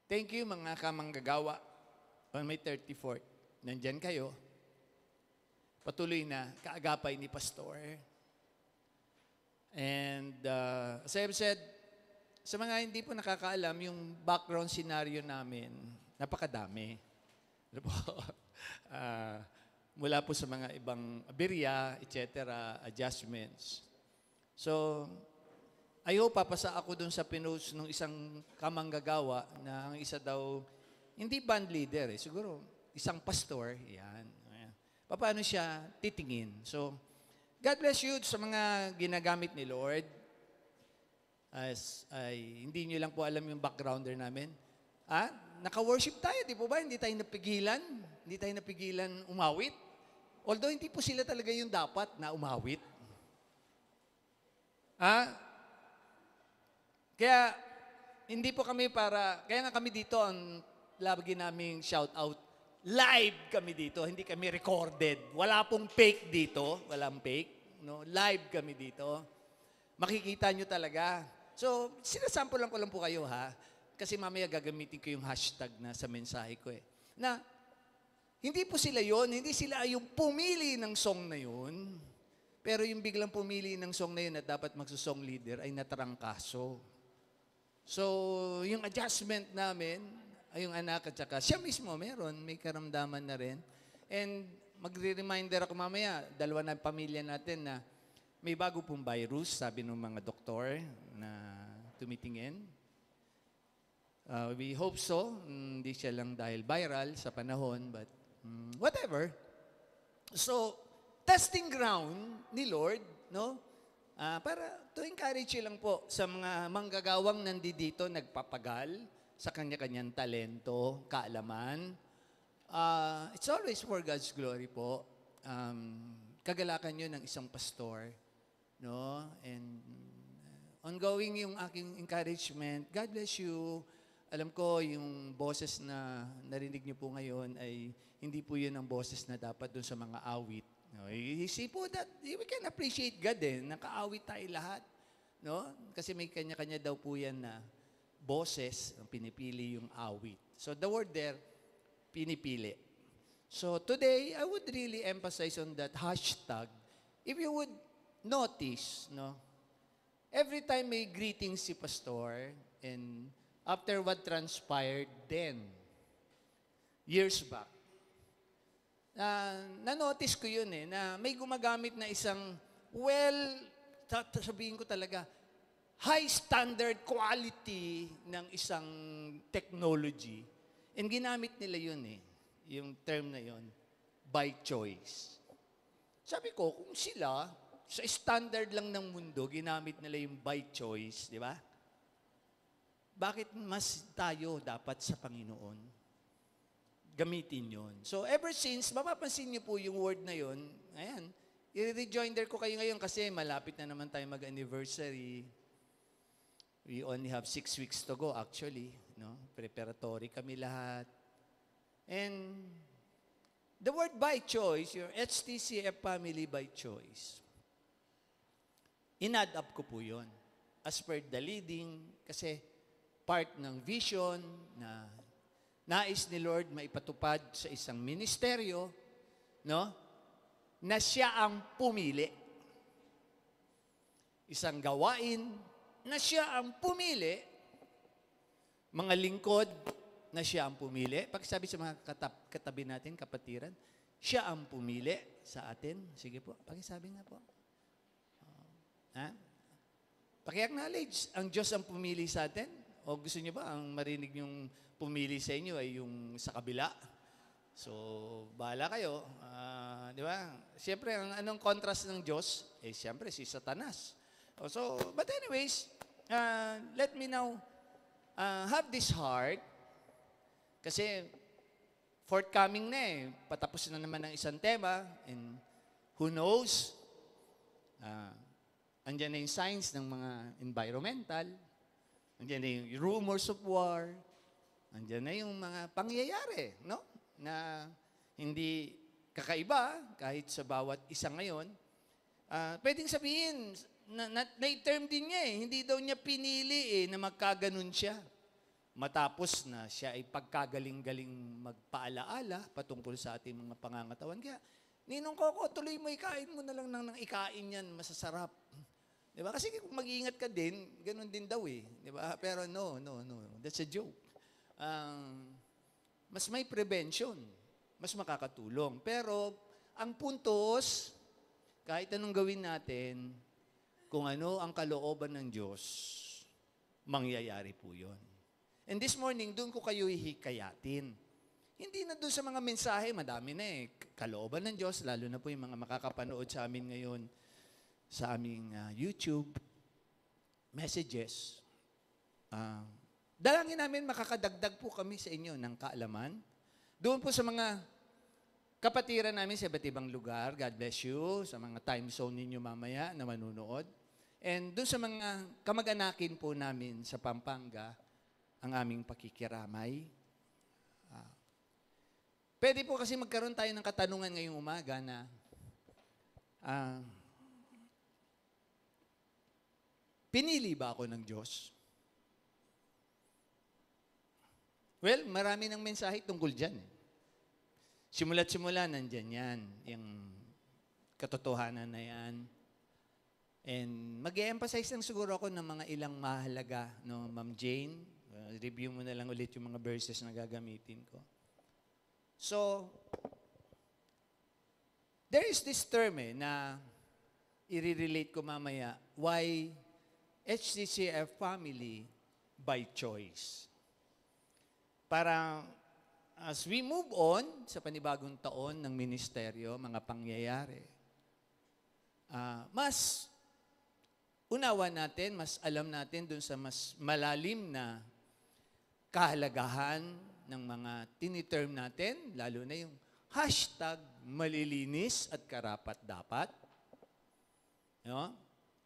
Thank you mga kamanggagawa on May 34th. Nandyan kayo. Patuloy na kaagapay ni Pastor. And as I've said, sa mga hindi po nakakaalam, yung background scenario namin, napakadami. Ano po? Mula po sa mga ibang aberya, etc., adjustments. So, I hope papasa ako dun sa pinost ng isang kamanggagawa na ang isa daw, hindi band leader siguro isang pastor, yan. Paano siya titingin? So, God bless you sa mga ginagamit ni Lord. Hindi nyo lang po alam yung backgrounder namin. Naka-worship tayo, di po ba? Hindi tayo napigilan umawit. Although hindi po sila talaga yung dapat na umawit. Kaya, hindi po kami kaya nga kami dito, ang lagi naming shout out, live kami dito, hindi kami recorded. Wala pong fake dito, walang fake. No? Live kami dito. Makikita nyo talaga. So, sinasample ko lang po kayo ha, kasi mamaya gagamitin ko yung hashtag na sa mensahe ko na, hindi po sila yon, hindi sila yung pumili ng song na yun, pero yung biglang pumili ng song na yun at dapat magsusong leader ay natrangkaso. So, yung adjustment namin, ay yung anak at saka siya mismo may karamdaman na rin. And magre-reminder ako mamaya, dalawa na pamilya natin na may bago pong virus, sabi ng mga doktor na tumitingin. We hope so. Hindi siya lang dahil viral sa panahon, but whatever. So, testing ground ni Lord, no? Para to encourage you lang po sa mga manggagawang nandito nagpapagal sa kanya-kanyang talento, kaalaman. It's always for God's glory po. Kagalakan yun ng isang pastor. No? And ongoing yung aking encouragement. God bless you. Alam ko yung boses na narinig niyo po ngayon ay hindi po yun ang boses na dapat dun sa mga awit. No, you see po that we can appreciate God nakaawit tayo lahat. No? Kasi may kanya-kanya daw po yan na boses ang pinipili yung awit. So the word there, pinipili. So today, I would really emphasize on that hashtag. If you would notice, no, every time may greetings si Pastor and after what transpired then, years back, na-notice ko yun na may gumagamit na isang, sabihin ko talaga, high standard quality ng isang technology. And ginamit nila yun yung term na yun, by choice. Sabi ko, kung sila, sa standard lang ng mundo, ginamit nila yung by choice, di ba? Bakit mas tayo dapat sa Panginoon gamitin yon? So ever since, mapapansin niyo po yung word na yon, ayan, i-rejoinder ko kayo ngayon kasi malapit na naman tayo mag-anniversary. We only have 6 weeks to go actually. No? Preparatory kami lahat. And the word by choice, your HTCF family by choice, in-add up ko po yon. As per the leading, kasi part ng vision na nais ni Lord maipatupad sa isang ministeryo, no? Na siya ang pumili. Isang gawain na siya ang pumili. Mga lingkod na siya ang pumili. Pagsabi sa mga katabi natin, kapatiran, siya ang pumili sa atin. Sige po, pakisabi nga po. Paki-acknowledge, ang Diyos ang pumili sa atin? O gusto niyo ba ang marinig yung pumili sa inyo ay yung sa kabila? So, bahala kayo. Di ba? Siyempre, anong contrast ng Diyos? Siyempre, si Satanas. So, but anyways, let me now have this heart. Kasi, forthcoming na patapos na naman ng isang tema. And who knows? Andyan na yung signs ng mga environmental. Andiyan na yung rumors of war. Andiyan na yung mga pangyayari, no? Na hindi kakaiba kahit sa bawat isa ngayon. Pwedeng sabihin, na-term din niya Hindi daw niya pinili na magkaganon siya. matapos na siya ay pagkagaling-galing magpaalaala patungkol sa ating mga pangangatawan. Kaya, Ninong Coco, tuloy mo, ikain mo na lang nang ikain yan, masasarap. Di ba? Kasi kung mag-iingat ka din, ganun din daw eh. Di ba? Pero no. That's a joke. Mas may prevention. Mas makakatulong. Pero, ang puntos, kahit anong gawin natin, kung ano ang kalooban ng Diyos, mangyayari po yun. And this morning, doon ko kayo ihikayatin. Hindi na doon sa mga mensahe, madami na eh. Kalooban ng Diyos, lalo na po yung mga makakapanood sa amin ngayon sa aming YouTube messages. Dalangin namin makakadagdag po kami sa inyo ng kaalaman. Doon po sa mga kapatiran namin sa iba't ibang lugar, God bless you, sa mga time zone ninyo mamaya na manunood. And doon sa mga kamag-anakin po namin sa Pampanga, ang aming pakikiramay. Pwede po kasi magkaroon tayo ng katanungan ngayong umaga na pinili ba ako ng Diyos? Well, marami ng mensahe tungkol dyan. Simula't simula, nandyan yan. Yung katotohanan na yan. And mag-e-emphasize lang siguro ako ng mga ilang mahalaga. No, Ma'am Jane, review mo na lang ulit yung mga verses na gagamitin ko. So, there is this term na i-relate ko mamaya, why HCCF family by choice. Para as we move on sa panibagong taon ng ministeryo, mga pangyayari, mas unawa natin, mas alam natin dun sa mas malalim na kahalagahan ng mga tiniterm natin, lalo na yung #malilinis at karapat-dapat. No?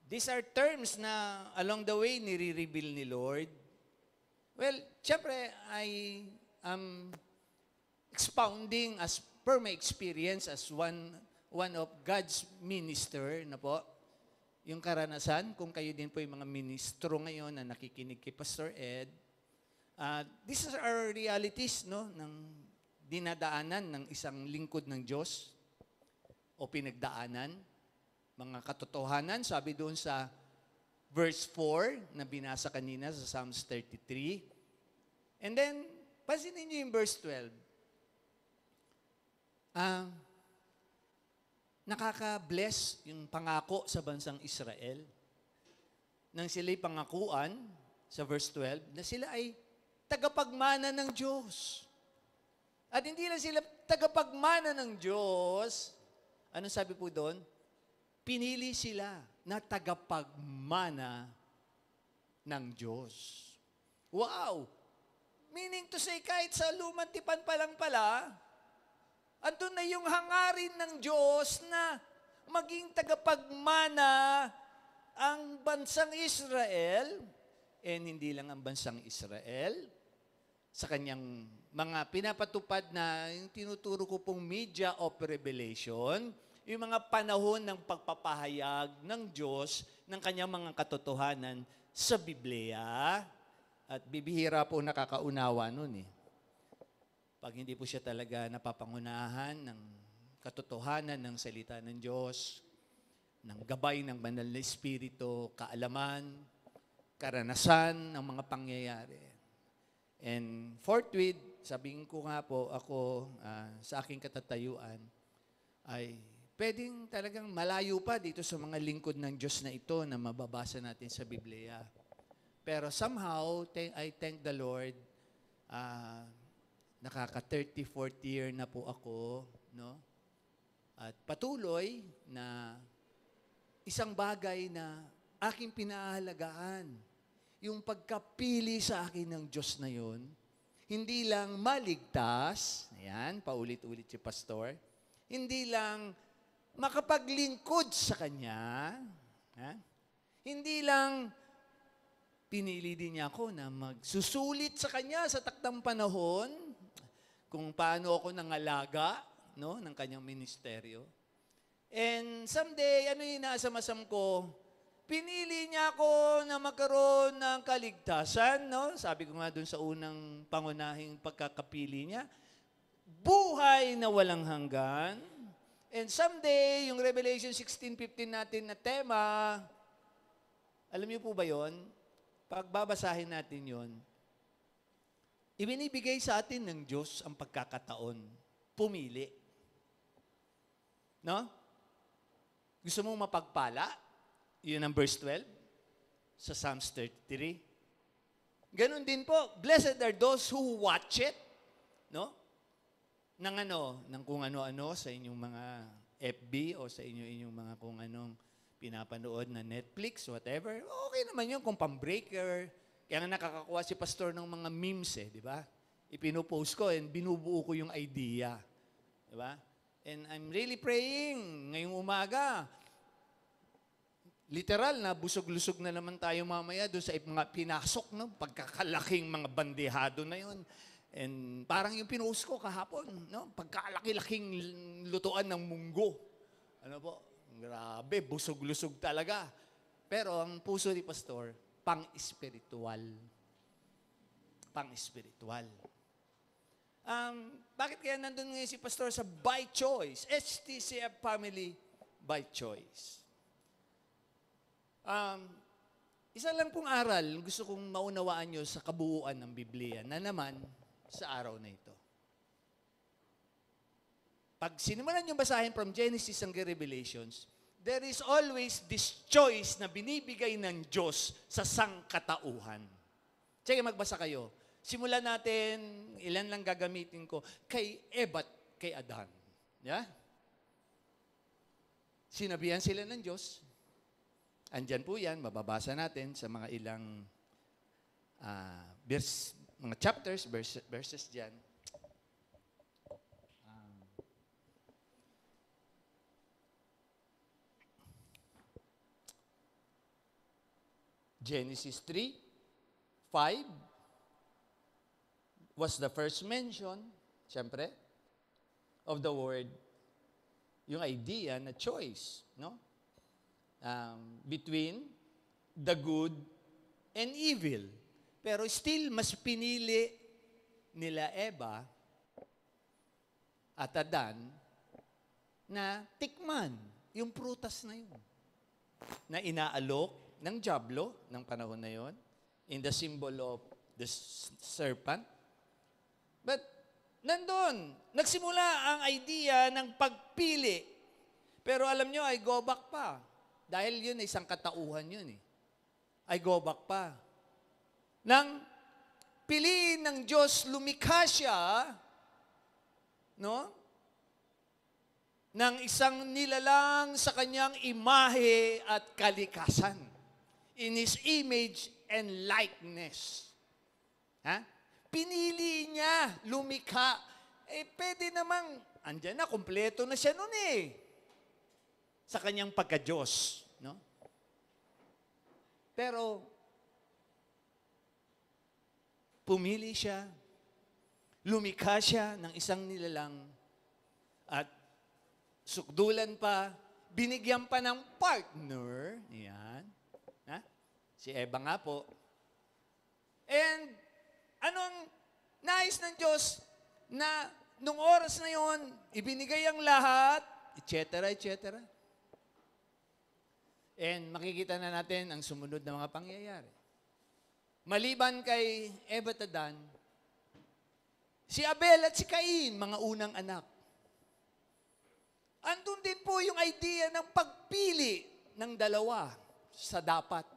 These are terms na along the way nire-reveal ni Lord. Well, syempre, I am expounding as per my experience as one of God's minister na po, yung karanasan, kung kayo din po yung mga ministro ngayon na nakikinig kay Pastor Ed, these are our realities, no, ng dinadaanan ng isang lingkod ng Diyos o pinagdaanan. Mga katotohanan, sabi doon sa verse 4 na binasa kanina sa Psalms 33. And then, pansinin niyo yung verse 12. Nakaka-bless yung pangako sa bansang Israel. Nang sila'y pangakuan, sa verse 12, na sila ay tagapagmana ng Diyos. At hindi lang sila tagapagmana ng Diyos, anong sabi po doon? Pinili sila na tagapagmana ng Diyos. Wow! Meaning to say, kahit sa lumang tipan pa lang pala, andun na yung hangarin ng Diyos na maging tagapagmana ang bansang Israel, and hindi lang ang bansang Israel, sa kanyang mga pinapatupad na yung tinuturo ko pong media of revelation, yung mga panahon ng pagpapahayag ng Diyos ng kanyang mga katotohanan sa Biblia. At bibihira po nakakaunawa nun eh. Pag hindi po siya talaga napapangunahan ng katotohanan ng salita ng Diyos, ng gabay ng banal na Espiritu, kaalaman, karanasan ng mga pangyayari. And forthwith, sabihin ko nga po, ako sa aking katatayuan, ay pwedeng talagang malayo pa dito sa mga lingkod ng Diyos na ito na mababasa natin sa Biblia. Pero somehow, I thank the Lord, nakaka-30, 40 year na po ako, no? At patuloy na isang bagay na aking pinahalagaan, yung pagkapili sa akin ng Diyos na yun, hindi lang maligtas, ayan, paulit-ulit si Pastor, hindi lang makapaglingkod sa Kanya, hindi lang pinili din niya ako na magsusulit sa Kanya sa takdang panahon, kung paano ako nangalaga, no, ng Kanyang ministeryo. And someday, ano yung inaasam-asam ko, pinili niya ako na magkaroon ng kaligtasan, no? Sabi ko nga dun sa unang pangunahing pagkakapili niya, buhay na walang hanggan. And someday, yung Revelation 16:15 natin na tema, alam niyo po ba yon? Pagbabasahin natin yon, ibinibigay sa atin ng Diyos ang pagkakataon. Pumili. No? Gusto mong mapagpala? Yun ang verse 12 sa Psalms 33. Ganon din po, blessed are those who watch it, no? Ng kung ano-ano sa inyong mga FB o sa inyong mga kung anong pinapanood na Netflix, whatever. Okay naman yun kung pambreaker. Kaya nga nakakakuha si pastor ng mga memes di ba? Ipinopost ko and binubuo ko yung idea. Di ba? And I'm really praying ngayong umaga. Literal na busog-lusog na naman tayo mamaya doon sa mga pinasok, no? Pagkakalaking mga bandehado na yun. And parang yung pinost ko kahapon, no? Pagkalaki-laking lutuan ng munggo. Ano po? Grabe, busog-lusog talaga. Pero ang puso ni pastor, pang-espiritual. Pang-espiritual. Bakit kaya nandun ngayon si pastor sa by choice? HTCF family by choice. Isa lang pong aral, gusto kong maunawaan nyo sa kabuuan ng Biblia na naman sa araw na ito. Pag sinimulan nyo basahin from Genesis hanggang Revelations, there is always this choice na binibigay ng Diyos sa sangkatauhan. Sige, magbasa kayo. Simulan natin, ilan lang gagamitin ko, kay Eva at kay Adan. Yeah? Sinabihan sila ng Diyos. Andyan po yan, mababasa natin sa mga ilang mga chapters, verses dyan. Genesis 3:5 was the first mention, siyempre, of the word, yung idea na choice, no? Between the good and evil. Pero still, mas pinili nila Eva at Adan na tikman yung prutas na yun. Na inaalok ng diablo ng panahon na yon in the symbol of the serpent. But nandun, nagsimula ang idea ng pagpili. Pero alam nyo, ay go back pa. Dahil yun ay isang katauhan yun Ay go back pa. Nang piliin ng Diyos, lumikha siya, no? Ng isang nilalang sa kanyang imahe at kalikasan. In His image and likeness. Ha? Pinili niya, lumikha. Pwede namang, andyan na, kompleto na siya nun sa kanyang pagka-Diyos. No? Pero, pumili siya, lumikha siya ng isang nilalang, at sukdulan pa, binigyan pa ng partner, yan, si Eva nga po. And, anong nais ng Diyos na nung oras na yon, ibinigay ang lahat, etc., etc. And makikita na natin ang sumunod na mga pangyayari. Maliban kay Eva at Adan, si Abel at si Cain, mga unang anak. Andun din po yung idea ng pagpili ng dalawa sa dapat.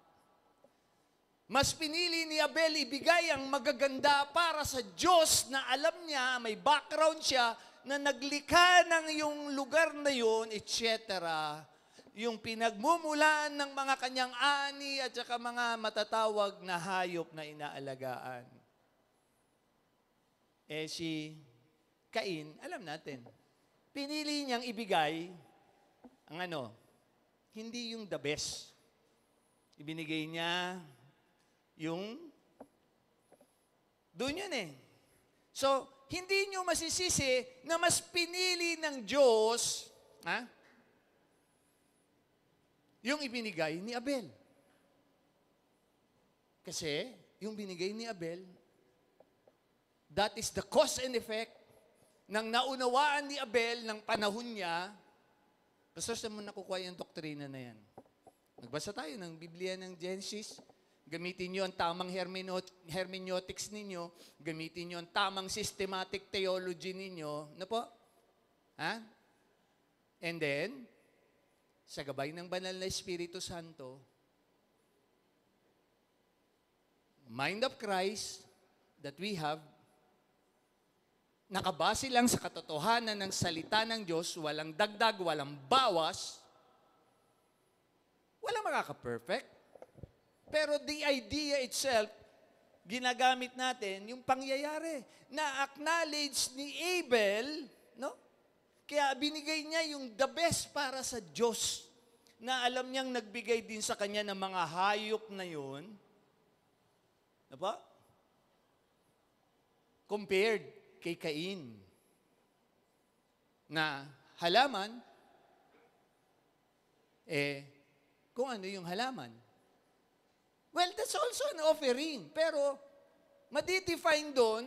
Mas pinili ni Abel ibigay ang magaganda para sa Diyos na alam niya, may background siya, na naglikha ng yung lugar na yun, etc. Yung pinagmumulan ng mga kanyang ani at saka mga matatawag na hayop na inaalagaan. Si Cain, alam natin, pinili niyang ibigay ang hindi yung the best. Ibinigay niya yung doon yun So, hindi nyo masisisi na mas pinili ng Diyos yung ibinigay ni Abel. Kasi, yung binigay ni Abel, that is the cause and effect ng naunawaan ni Abel ng panahon niya. Basta saan mo nakukuha yung doktrina na yan? Magbasa tayo ng Biblia ng Genesis. Gamitin nyo ang tamang hermeneutics ninyo. Gamitin nyo ang tamang systematic theology ninyo. Ano po? Ha? And then, sa gabay ng banal na Espiritu Santo, mind of Christ that we have, nakabase lang sa katotohanan ng salita ng Diyos, walang dagdag, walang bawas, walang makaka-perfect. Pero the idea itself, ginagamit natin yung pangyayari na acknowledge ni Abel, no? Kaya binigay niya yung the best para sa Diyos na alam niyang nagbigay din sa kanya ng mga hayop na yun. Ano ba? Compared kay Cain na halaman, kung ano yung halaman. Well, that's also an offering. Pero, madidefine doon,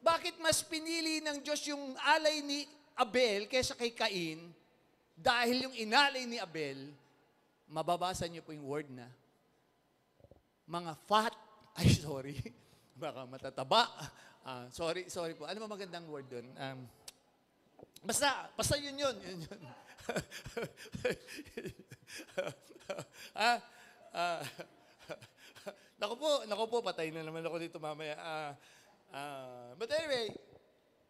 bakit mas pinili ng Diyos yung alay ni Abel kaysa kay Cain? Dahil yung inalay ni Abel, mababasa niyo po yung word na, mga fat, sorry, baka matataba. Sorry po. Ano ba magandang word doon? Basta yun. Naku po, patay na naman ako dito mamaya. But anyway,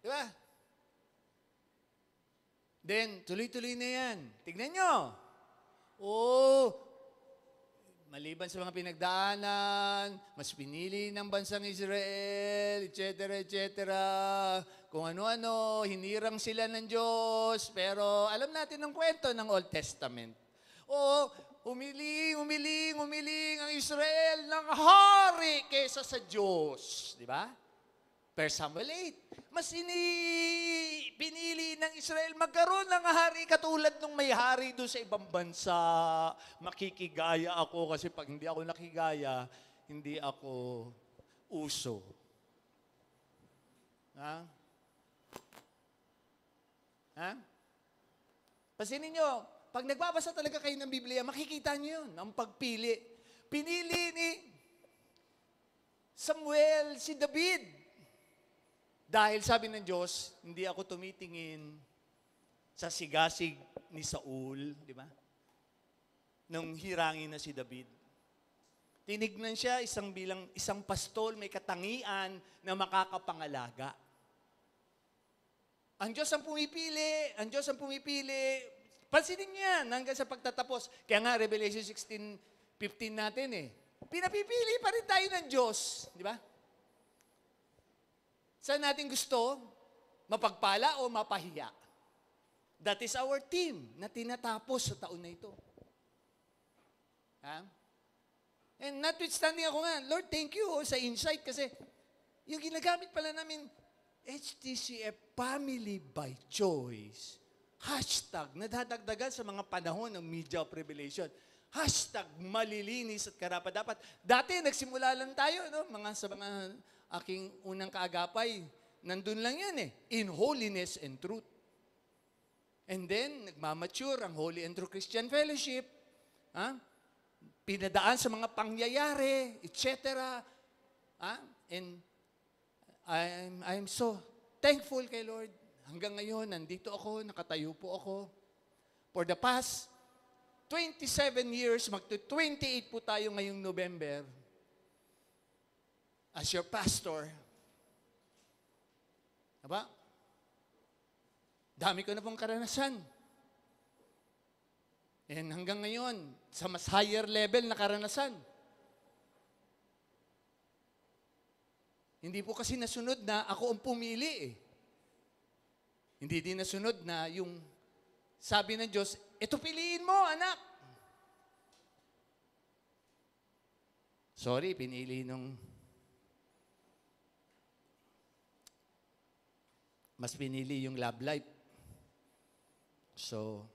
di ba? Then, tuloy-tuloy na yan. Tignan nyo. Maliban sa mga pinagdaanan, mas pinili ng bansang Israel, etc. Kung ano-ano, hinirang sila ng Diyos. Pero alam natin ang kwento ng Old Testament. Umiling ang Israel ng hari kaysa sa Diyos. Di ba? 1 Samuel 8. Mas pinili ng Israel magkaroon ng hari katulad nung may hari doon sa ibang bansa. Makikigaya ako kasi pag hindi ako nakigaya, hindi ako uso. Ha? Pasinin nyo, pag nagbabasa talaga kayo ng Biblia, makikita nyo yun, ang pagpili. Pinili ni Samuel si David. Dahil sabi ng Diyos, hindi ako tumitingin sa sigasig ni Saul, di ba? Nung hirangin na si David. Tinignan siya isang pastol, may katangian na makakapangalaga. Ang Diyos ang pumipili. Pansinin niyo yan hanggang sa pagtatapos. Kaya nga, Revelation 16:15 natin Pinapipili pa rin tayo ng Diyos. Di ba? Saan natin gusto? Mapagpala o mapahiya? That is our team na tinatapos sa taon na ito. And notwithstanding ako nga, Lord, thank you sa insight kasi yung ginagamit pala namin, HTCF Family by Choice. Hashtag, nadadagdagan sa mga panahon ng media of revelation. Hashtag, malilinis at karapat-dapat. Dati, nagsimula lang tayo, sa mga aking unang kaagapay. Nandun lang yan in holiness and truth. And then, nagmamature ang Holy and True Christian Fellowship. Pinadaan sa mga pangyayari, etc. And I'm so thankful kay Lord. Hanggang ngayon, nandito ako, nakatayo po ako. For the past 27 years, magto-28 po tayo ngayong November. As your pastor. Diba? Dami ko na pong karanasan. And hanggang ngayon, sa mas higher level na karanasan. Hindi po kasi nasunod na ako ang pumili Hindi din nasunod na yung sabi ng Diyos, ito piliin mo, anak. Sorry, pinili mas pinili yung love life. So,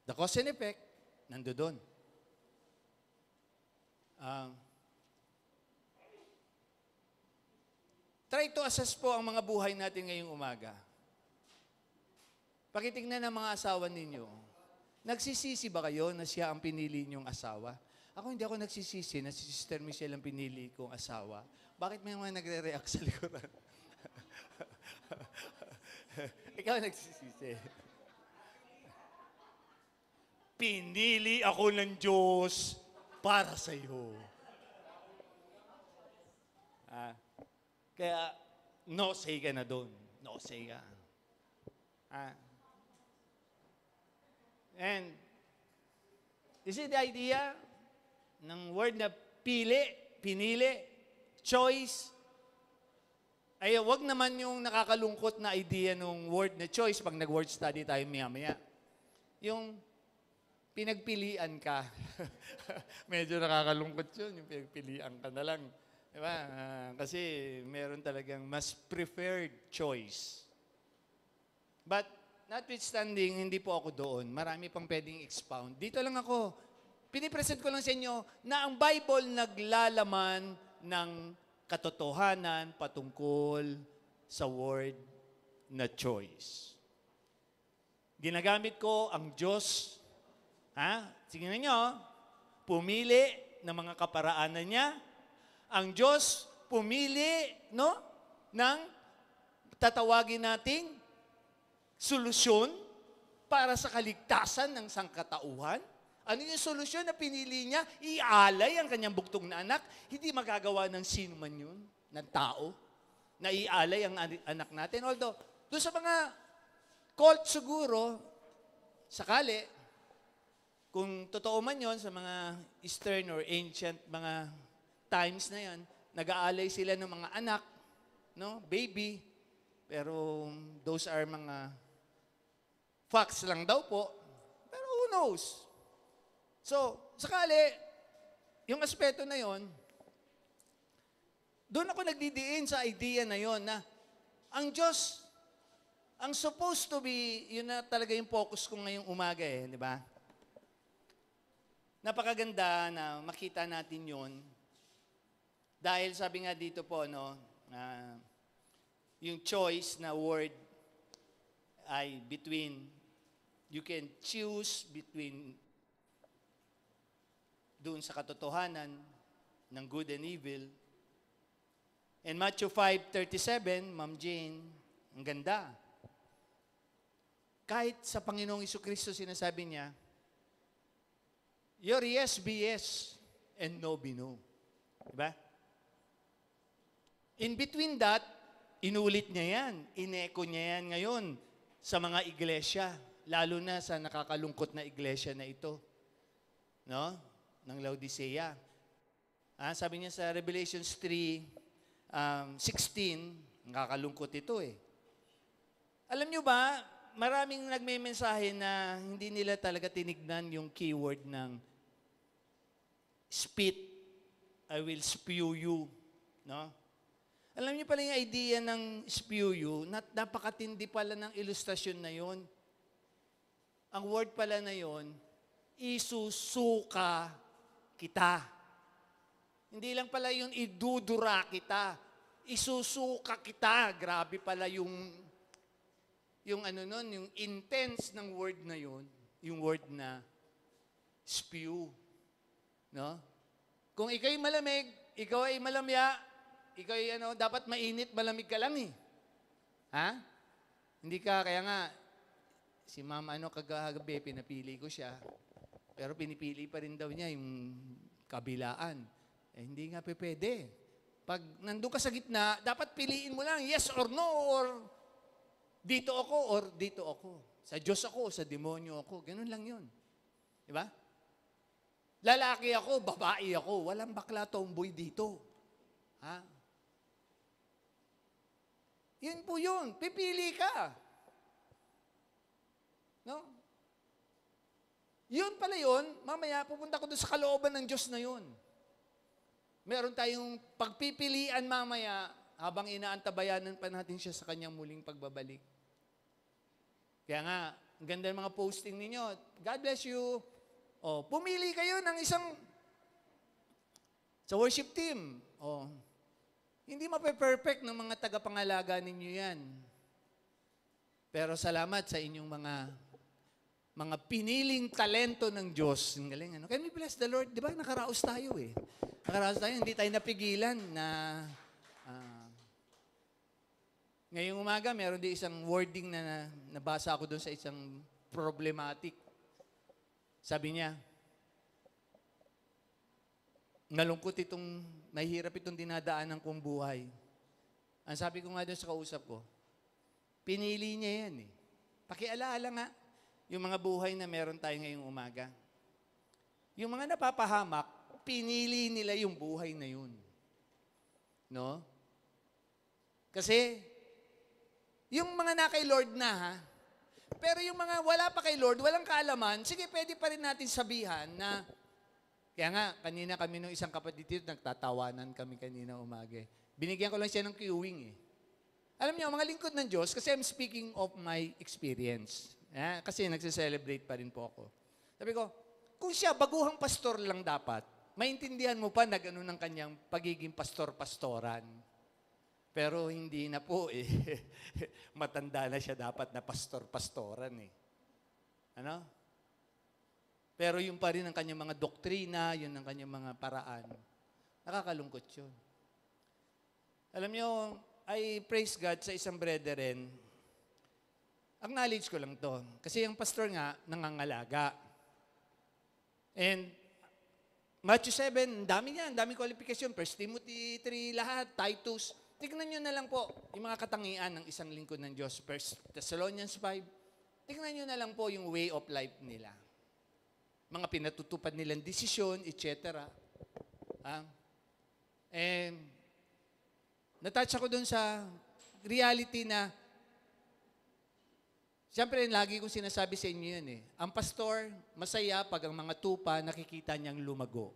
the cause and effect, nandoon. try to assess po ang mga buhay natin ngayong umaga. Pakitignan ng mga asawa ninyo. Nagsisisi ba kayo na siya ang pinili niyong asawa? Ako hindi ako nagsisisi na si Sister Michelle ang pinili kong asawa. Bakit may mga nagre-react sa likuran? Ikaw nagsisisi. Pinili ako ng Diyos para sa iyo. Kaya, no say ka na doon. No say ka. And, you see the idea ng word na pinili, choice, ay wag naman yung nakakalungkot na idea ng word na choice pag nag-word study tayo maya-maya. Yung pinagpilian ka. Medyo nakakalungkot yun, yung pinagpilian ka na lang. Diba? Kasi meron talagang mas preferred choice. But, notwithstanding, hindi po ako doon. Marami pang pwedeng expound. Dito lang ako. Pinipresent ko lang sa inyo na ang Bible naglalaman ng katotohanan patungkol sa word na choice. Ginagamit ko ang Diyos. Sige ninyo, pumili ng mga kaparaanan niya. Ang Diyos pumili, ng tatawagin nating solusyon para sa kaligtasan ng sangkatauhan. Ano yung solusyon na pinili niya? Ialay ang kanyang buktong na anak. Hindi magagawa ng sino man yun, ng tao, na ialay ang anak natin. Although, doon sa mga cult siguro, sakali, kung totoo man yun sa mga Eastern or ancient mga times na yan, nag-aalay sila ng mga anak, baby, pero those are mga facts lang daw po. Pero who knows? So, sakali, yung aspeto na yon, doon ako nagdidiin sa idea na yon na ang Diyos, ang supposed to be, yun na talaga yung focus ko ngayong umaga di ba? Napakaganda na makita natin yon dahil sabi nga dito po, yung choice na word ay between, you can choose between doon sa katotohanan ng good and evil. And Matthew 5:37, Ma'am Jane, ang ganda. Kahit sa Panginoong Jesucristo sinasabi niya, your yes be yes and no be no. Diba? In between that, inulit niya yan. Ineko niya yan ngayon sa mga iglesia, lalo na sa nakakalungkot na iglesia na ito. Ng Laodicea. Sabi niya sa Revelations 3:16, nakakalungkot ito Alam niyo ba, maraming nagme-mensahe na hindi nila talaga tinignan yung keyword ng spit, I will spew you. Alam niyo pala yung idea ng spew you, napakatindi pala ng ilustrasyon na yon. Ang word pala na yon, isusuka kita. Hindi lang pala yung idudura kita. Isusuka kita. Grabe pala yung intense ng word na yon, yung word na spew. Kung ikaw'y malamig, ikaw ay malamya, ikaw ay dapat mainit, malamig ka lang Hindi ka, kaya nga, si Ma'am kagabi, pinapili ko siya. Pero pinipili pa rin daw niya yung kabilaan. Hindi nga pwede. Pag nandun ka sa gitna, dapat piliin mo lang, yes or no, or dito ako, or dito ako. Sa Diyos ako, sa demonyo ako. Ganun lang yun. Diba? Lalaki ako, babae ako. Walang bakla tomboy dito. Yun po yun. Pipili ka. Yun pala yun, mamaya pupunta ko doon sa kalooban ng Diyos na yun. Meron tayong pagpipilian mamaya habang inaantabayanan pa natin siya sa kanyang muling pagbabalik. Kaya nga, ang ganda ng mga posting ninyo. God bless you. Pumili kayo ng isang sa worship team. Hindi mape-perfect ng mga tagapangalaga ninyo yan. Pero salamat sa inyong mga piniling talento ng Diyos. Ang galing, ano? Can we bless the Lord? Di ba, nakaraos tayo eh. Nakaraos tayo, hindi tayo napigilan na ngayong umaga, meron din isang wording na nabasa ako doon sa isang problematic. Sabi niya, mahirap itong dinadaanan kong buhay. Ang sabi ko nga doon sa kausap ko, pinili niya yan eh. Pakialaala nga, yung mga buhay na meron tayo ngayong umaga. Yung mga napapahamak, pinili nila yung buhay na yun. No? Kasi, yung mga na kay Lord na ha, pero yung mga wala pa kay Lord, walang kaalaman, sige, pwede pa rin natin sabihan na, kaya nga, kanina kami nung isang kapatid dito, nagtatawanan kami kanina umaga. Binigyan ko lang siya ng queuing eh. Alam niyo, mga lingkod ng Diyos, kasi I'm speaking of my experience. Kasi nagsiselebrate pa rin po ako. Sabi ko, kung siya, baguhang pastor lang dapat, maintindihan mo pa na gano'n ang kanyang pagiging pastor-pastoran. Pero hindi na po eh. Matanda na siya dapat na pastor-pastoran eh. Ano? Pero yun pa rin ang kanyang mga doktrina, yun ang kanyang mga paraan. Nakakalungkot yun. Alam niyo, I praise God sa isang brethren. Acknowledge ko lang to. Kasi yung pastor nga, nangangalaga. And Matthew 7, dami niyan, dami qualification. 1 Timothy 3, lahat, Titus. Tignan nyo na lang po yung mga katangian ng isang lingkod ng Diyos. 1 Thessalonians 5. Tignan nyo na lang po yung way of life nila. Mga pinatutupad nilang desisyon, etc. And natouch ako dun sa reality na, siyempre, lagi kong sinasabi sa inyo yun eh. Ang pastor, masaya pag ang mga tupa nakikita niyang lumago.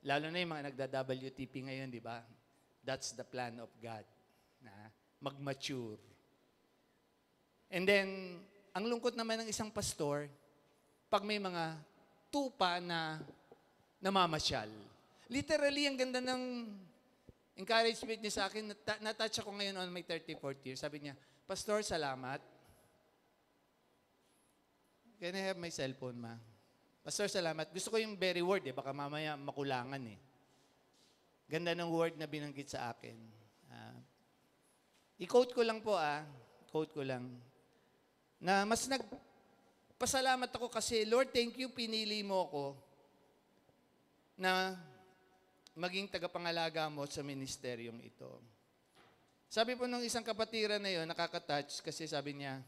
Lalo na yung mga nagda-WTP ngayon, di ba? That's the plan of God, na mag-mature. And then, ang lungkot naman ng isang pastor, pag may mga tupa na namamasyal. Literally, ang ganda ng encouragement niya sa akin, natouch ako ngayon on my 34th year. Sabi niya, Pastor, salamat. Can I have my cellphone, ma? Pastor, salamat. Gusto ko yung very word eh. Baka mamaya makulangan eh. Ganda ng word na binanggit sa akin. I-quote ko lang po Quote ko lang. Na mas nagpasalamat ako kasi, Lord, thank you, pinili mo ako na maging tagapangalaga mo sa ministeryong ito. Sabi po nung isang kapatiran na yun, nakaka-touch kasi sabi niya,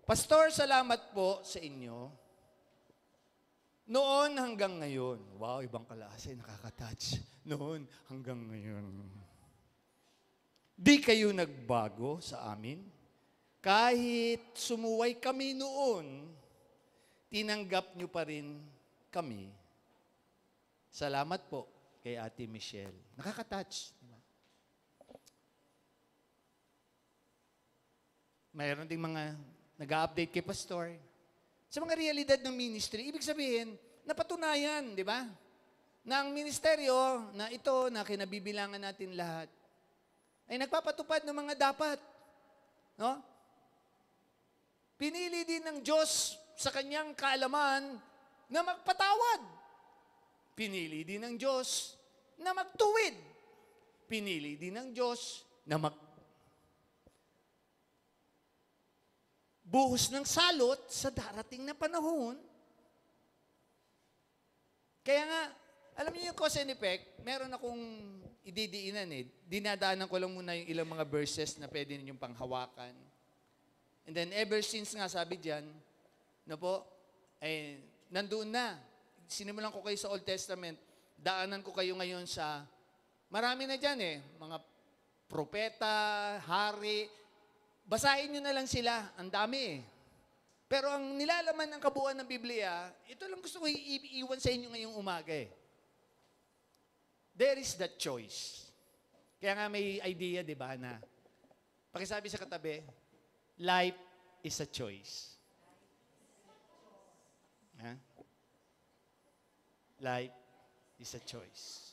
Pastor, salamat po sa inyo. Noon hanggang ngayon. Wow, ibang klase, nakaka-touch. Noon hanggang ngayon. Di kayo nagbago sa amin. Kahit sumuway kami noon, tinanggap nyo pa rin kami. Salamat po kay Ate Michelle. Nakaka-touch. Diba? Mayroon ding mga nag-update kay Pastor. Sa mga realidad ng ministry, ibig sabihin, napatunayan, di ba? Na ang ministeryo na ito, na kinabibilangan natin lahat, ay nagpapatupad ng mga dapat. No? Pinili din ng Diyos sa kanyang kaalaman na magpatawad. Pinili din ng Diyos na magtuwid. Pinili din ng Diyos na buhos ng salot sa darating na panahon. Kaya nga, alam niyo yung cause and effect, meron akong ididiinan eh. Dinadaanan ko lang muna yung ilang mga verses na pwede ninyong panghawakan. And then ever since nga sabi diyan, nandoon na. Sinimulan ko kayo sa Old Testament, daanan ko kayo ngayon sa, marami na diyan eh, mga propeta, hari. Basahin nyo na lang sila. Ang dami eh. Pero ang nilalaman ng kabuuan ng Biblia, ito lang gusto ko iiwan sa inyo ngayong umaga eh. There is that choice. Kaya nga may idea, di ba, na pakisabi sa katabi, life is a choice. Ha? Life is a choice.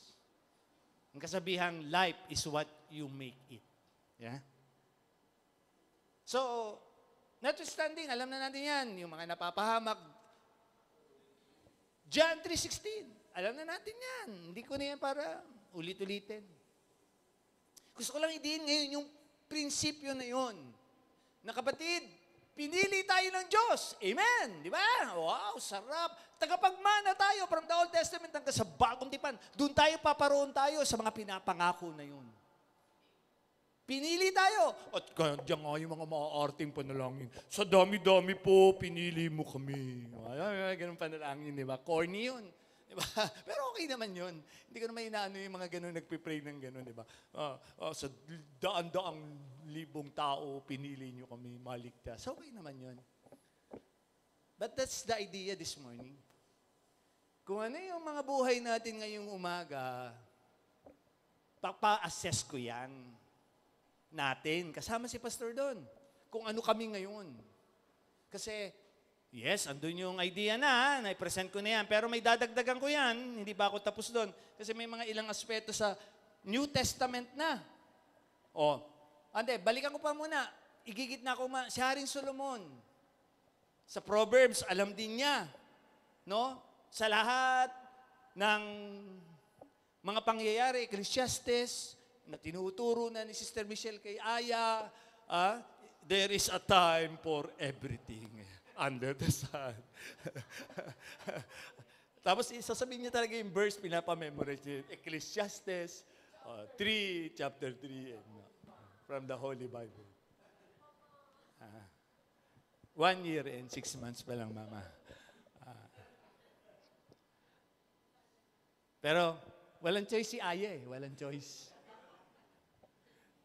Ang kasabihang, life is what you make it. Yeah? So, notwithstanding, alam na natin yan, yung mga napapahamak. John 3:16, alam na natin yan. Hindi ko na yan para ulit-ulitin. Gusto ko lang idiin ngayon yung prinsipyo na yun. Na kapatid, pinili tayo ng Diyos. Amen. Di ba? Wow, sarap. Tagapagmana tayo from the Old Testament hanggang sa Bagong Tipan. Doon tayo paparoon tayo sa mga pinapangako na yun. Pinili tayo. At kaya diyan nga yung mga maaarting panalangin. Sa dami-dami po, pinili mo kami. Ay, ganun panalangin, di ba? Corny yun. Di ba? Pero okay naman yun. Hindi ko naman inaano yung mga ganun, nagpipray ng ganun, di ba? Sa daan-daang libong tao, pinili nyo kami maligtas. Okay naman yun. But that's the idea this morning. Kung ano yung mga buhay natin ngayong umaga, papa-assess ko yan natin. Kasama si Pastor doon. Kung ano kami ngayon. Kasi, yes, andun yung idea na i-present ko na yan. Pero may dadagdagan ko yan. Hindi pa ako tapos doon. Kasi may mga ilang aspeto sa New Testament na. Balikan ko pa muna. Igigit na ako si Haring Solomon. Sa Proverbs, alam din niya. No? Sa lahat ng mga pangyayari, Ecclesiastes, na tinuturo na ni Sister Michelle kay Aya, there is a time for everything under the sun. Tapos sasabihin niya talaga yung verse, pinapamemorize niya, Ecclesiastes 3, chapter 3, from the Holy Bible. 1 year and 6 months pa lang, Mama. Pero, walang choice si Aya eh. Walang choice.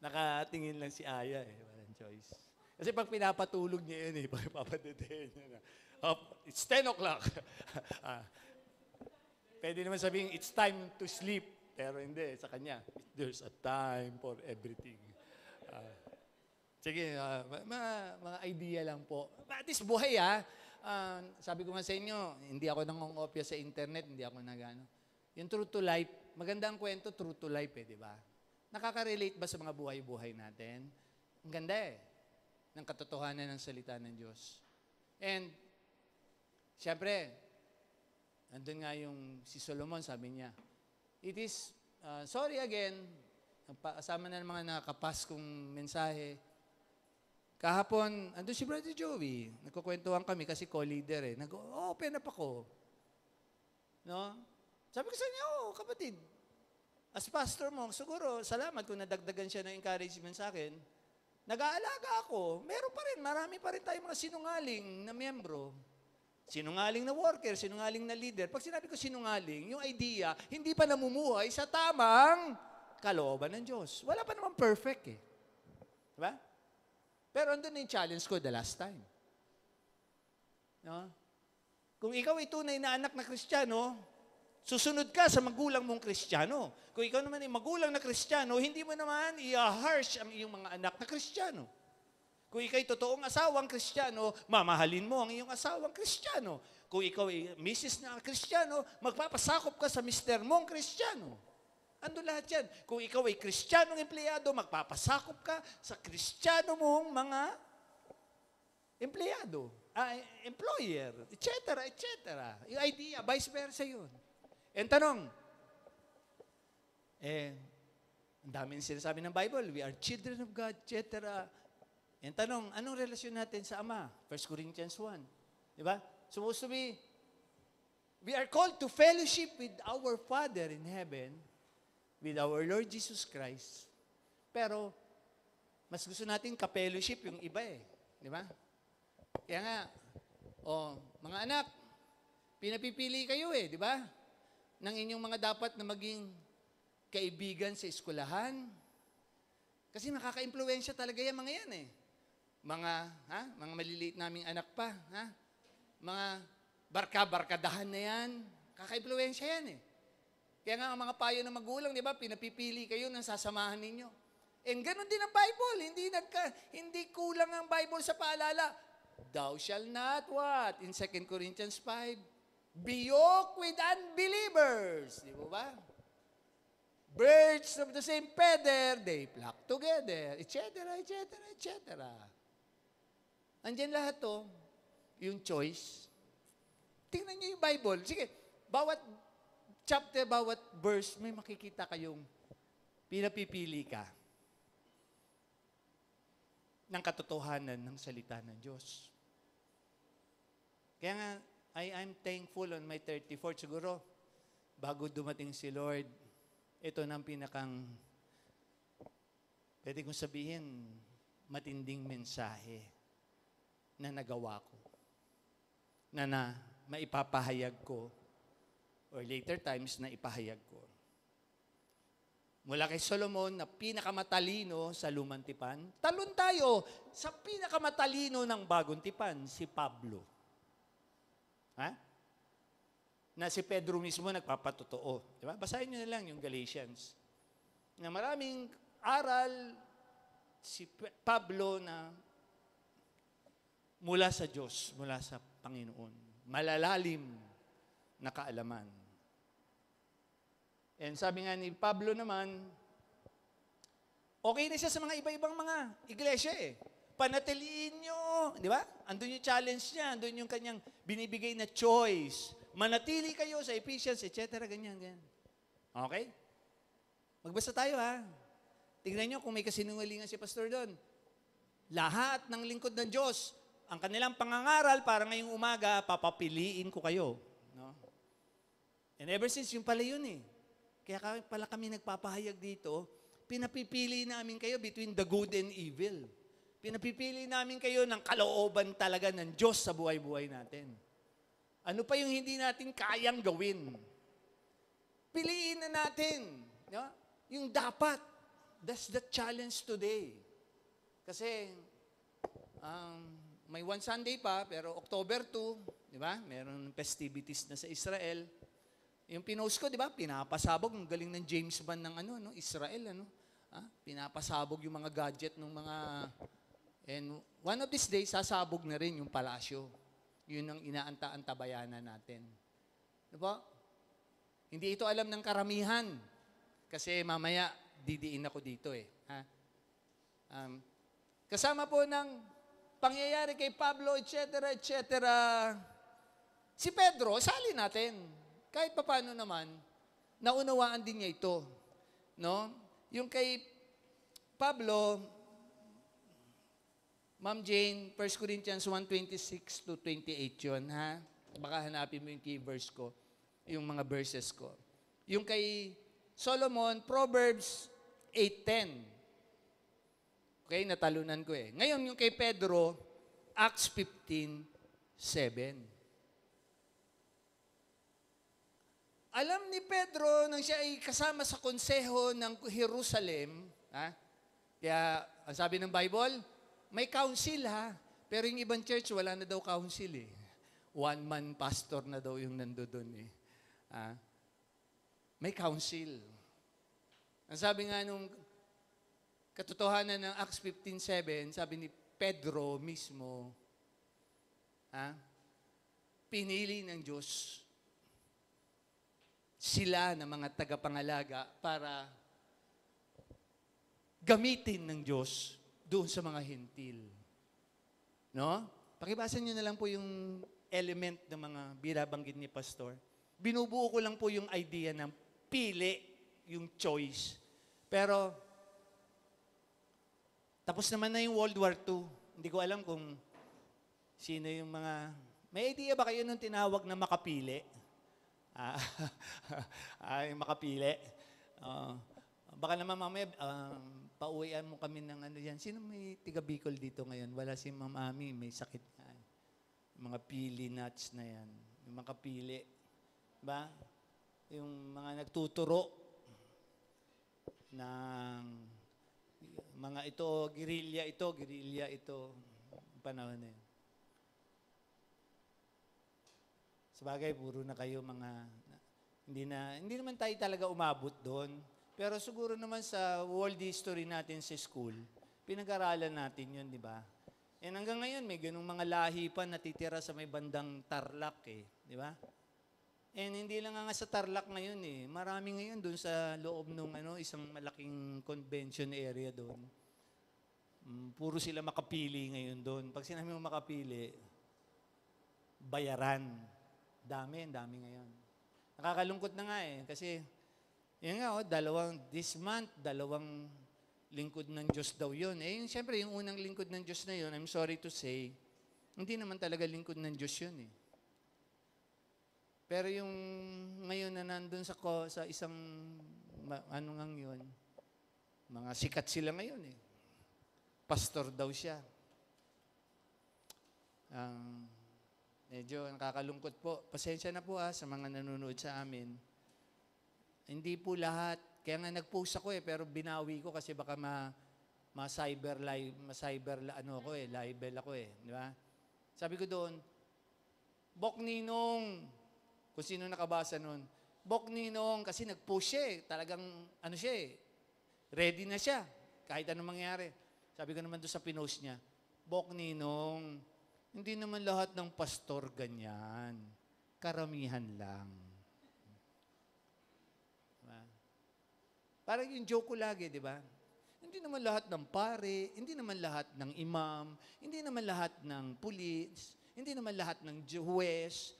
Nakatingin lang si Aya eh. Walang choice. Kasi pag pinapatulog niya yun eh, pag papadedehin niya na, it's 10 o'clock. Pwede naman sabihin, it's time to sleep. Pero hindi, sa kanya, there's a time for everything. Sige, mga idea lang po. At least buhay sabi ko nga sa inyo, hindi ako nangongopya sa internet, hindi ako nagano. Yung true to life, maganda ang kwento, true to life di ba? Nakaka-relate ba sa mga buhay-buhay natin? Ang ganda ng katotohanan ng salita ng Diyos. And, siyempre, andun nga yung si Solomon, sabi niya, it is, sorry again, kasama na ng mga nakapaskong mensahe. Kahapon, andun si Brother Joey, nagkukwentuhan kami kasi co-leader nag-open up ako. No? Sabi ko sa niya, kapatid, as pastor mo, siguro, salamat kung nadagdagan siya ng encouragement sa akin. Nag-aalaga ako. Meron pa rin, marami pa rin tayong mga sinungaling na miyembro. Sinungaling na worker, sinungaling na leader. Pag sinabi ko sinungaling, yung idea, hindi pa namumuhay sa tamang kalooban ng Diyos. Wala pa naman perfect Diba? Pero andun na yung challenge ko the last time. No? Kung ikaw ay tunay na anak na Kristiyano, susunod ka sa magulang mong Kristiyano. Kung ikaw naman ay magulang na Kristiyano, hindi mo naman i-harsh ang iyong mga anak na Kristiyano. Kung ikaw ay totoong asawang Kristiyano, mamahalin mo ang iyong asawang Kristiyano. Kung ikaw ay misis na Kristiyano, magpapasakop ka sa mister mong Kristiyano. Ando lahat yan. Kung ikaw ay Kristiyanong empleyado, magpapasakop ka sa Kristiyano mong mga empleyado, employer, etc., etc. Yung idea, vice versa yun. And tanong, ang daming sinasabi ng Bible, we are children of God, etc. And tanong, anong relasyon natin sa Ama? 1 Corinthians 1. Diba? Supposed to be, we are called to fellowship with our Father in heaven, with our Lord Jesus Christ. Pero, mas gusto natin ka-fellowship yung iba Di ba? Kaya nga, mga anak, pinapipili kayo di ba? Ng inyong mga dapat na maging kaibigan sa eskwelahan. Kasi nakaka-impluwensya talaga yan mga yan Mga maliliit naming anak pa, Mga barka-barkadahan na yan. Kaka-impluwensya yan Kaya nga ang mga payo ng magulang, di ba, pinapipili kayo ng sasamahan ninyo. And ganun din ang Bible. Hindi kulang ang Bible sa paalala. Thou shall not what? In 2 Corinthians 5, be yoked with unbelievers. Di ba? Birds of the same feather, they flock together, etc., etc., etc. Andiyan lahat to, yung choice. Tingnan niyo yung Bible. Sige, bawat chapter, bawat verse, may makikita kayong pinapipili ka ng katotohanan ng salita ng Diyos. Kaya nga, I'm thankful on my 34th siguro, bago dumating si Lord, ito nang pinakang, pwede kong sabihin, matinding mensahe na nagawa ko, na maipapahayag ko, or later times na ipahayag ko. Mula kay Solomon na pinakamatalino sa lumang tipan, talon tayo sa pinakamatalino ng bagong tipan, si Pablo. Ha? Na si Pedro mismo nagpapatotoo. Diba? Basahin nyo na lang yung Galatians. Na maraming aral si Pablo na mula sa Diyos, mula sa Panginoon. Malalalim na kaalaman. And sabi nga ni Pablo naman, okay na siya sa mga iba-ibang mga iglesia eh. Panatiliin nyo. Di ba? Andun yung challenge niya. Andun yung kanyang binibigay na choice. Manatili kayo sa Ephesians, etc. Ganyan, ganyan. Okay? Magbasa tayo ha. Tingnan nyo kung may kasinungalingan si pastor doon. Lahat ng lingkod ng Diyos, ang kanilang pangangaral para ngayong umaga, papapiliin ko kayo. No? And ever since, yung pala yun eh. Kaya pala kami nagpapahayag dito, pinapipili namin kayo between the good and evil. Pinapipili namin kayo ng kalooban talaga ng Diyos sa buhay-buhay natin. Ano pa yung hindi natin kayang gawin? Piliin na natin. No? Yung dapat. That's the challenge today. Kasi, may one Sunday pa, pero October 2, di ba? Meron festivities na sa Israel. Yung pinost ko, di ba? Pinapasabog. Ang galing ng James Bond ng Israel. Pinapasabog yung mga gadget ng mga... And one of these days, sasabog na rin yung palasyo. Yun ang inaanta-antabayanan natin. Diba? Hindi ito alam ng karamihan. Kasi mamaya, didiin ako dito eh. Ha? Kasama po ng pangyayari kay Pablo, etc., etc., si Pedro, sali natin. Kahit paano naman, naunawaan din niya ito. No? Yung kay Pablo, Ma'am Jane, 1 Corinthians 1:26 to 28 yun, ha? Baka hanapin mo yung key verse ko, yung mga verses ko. Yung kay Solomon, Proverbs 8:10. Okay, natalunan ko eh. Ngayon, yung kay Pedro, Acts 15:7. Alam ni Pedro, nang siya ay kasama sa konseho ng Jerusalem, ha? Kaya, ang sabi ng Bible, may council ha, pero yung ibang church, wala na daw council eh. One-man pastor na daw yung nandoon eh. May council. Ang sabi nga nung katotohanan ng Acts 15:7, sabi ni Pedro mismo, pinili ng Diyos sila na mga tagapangalaga para gamitin ng Diyos doon sa mga hintil. No? Pakibasa nyo na lang po yung element ng mga binabanggit ni Pastor. Binubuo ko lang po yung idea ng pili, yung choice. Pero, tapos naman na yung World War II. Hindi ko alam kung sino yung mga... May idea ba kayo nung tinawag na makapili? Yung makapili. Baka naman mamaya, pauwian mo kami ng ano yan. Sino may tiga Bicol dito ngayon? Wala si Ma'am Ami, may sakit na. Mga pili nuts na yan. Yung mga pili. Ba? Yung mga nagtuturo ng mga guerrilla ito. Panahon na yun. Sabagay, puro na kayo mga, hindi naman tayo talaga umabot doon. Pero siguro naman sa world history natin sa school, pinag-aralan natin yun, di ba? And hanggang ngayon, may ganung mga lahi pa natitira sa may bandang Tarlac eh, di ba? And hindi lang nga sa Tarlac ngayon eh. Marami ngayon doon sa loob ng isang malaking convention area doon. Puro sila makapili ngayon doon. Pag sinabi mo makapili, bayaran. Ang dami ngayon. Nakakalungkot na nga eh. Kasi, yun nga this month, 2 lingkod ng Diyos daw yun. Siyempre, yung unang lingkod ng Diyos na yun, I'm sorry to say, hindi naman talaga lingkod ng Diyos yun eh. Pero yung ngayon na nandun sa isang, yun, mga sikat sila ngayon eh. Pastor daw siya. Medyo nakakalungkot po. Pasensya na po sa mga nanonood sa amin. Hindi po lahat. Kaya nga nag-post ako pero binawi ko kasi baka libel ako eh. Di ba? Sabi ko doon, Bok Ninong, kung sino nakabasa nun, Bok Ninong, kasi nag-post siya eh. Talagang, ready na siya. Kahit anong mangyari. Sabi ko naman doon sa pinost niya, Bok Ninong, hindi naman lahat ng pastor ganyan. Karamihan lang. Diba? Parang yung joke ko lagi, di ba? Hindi naman lahat ng pare, hindi naman lahat ng imam, hindi naman lahat ng pulis, hindi naman lahat ng huwes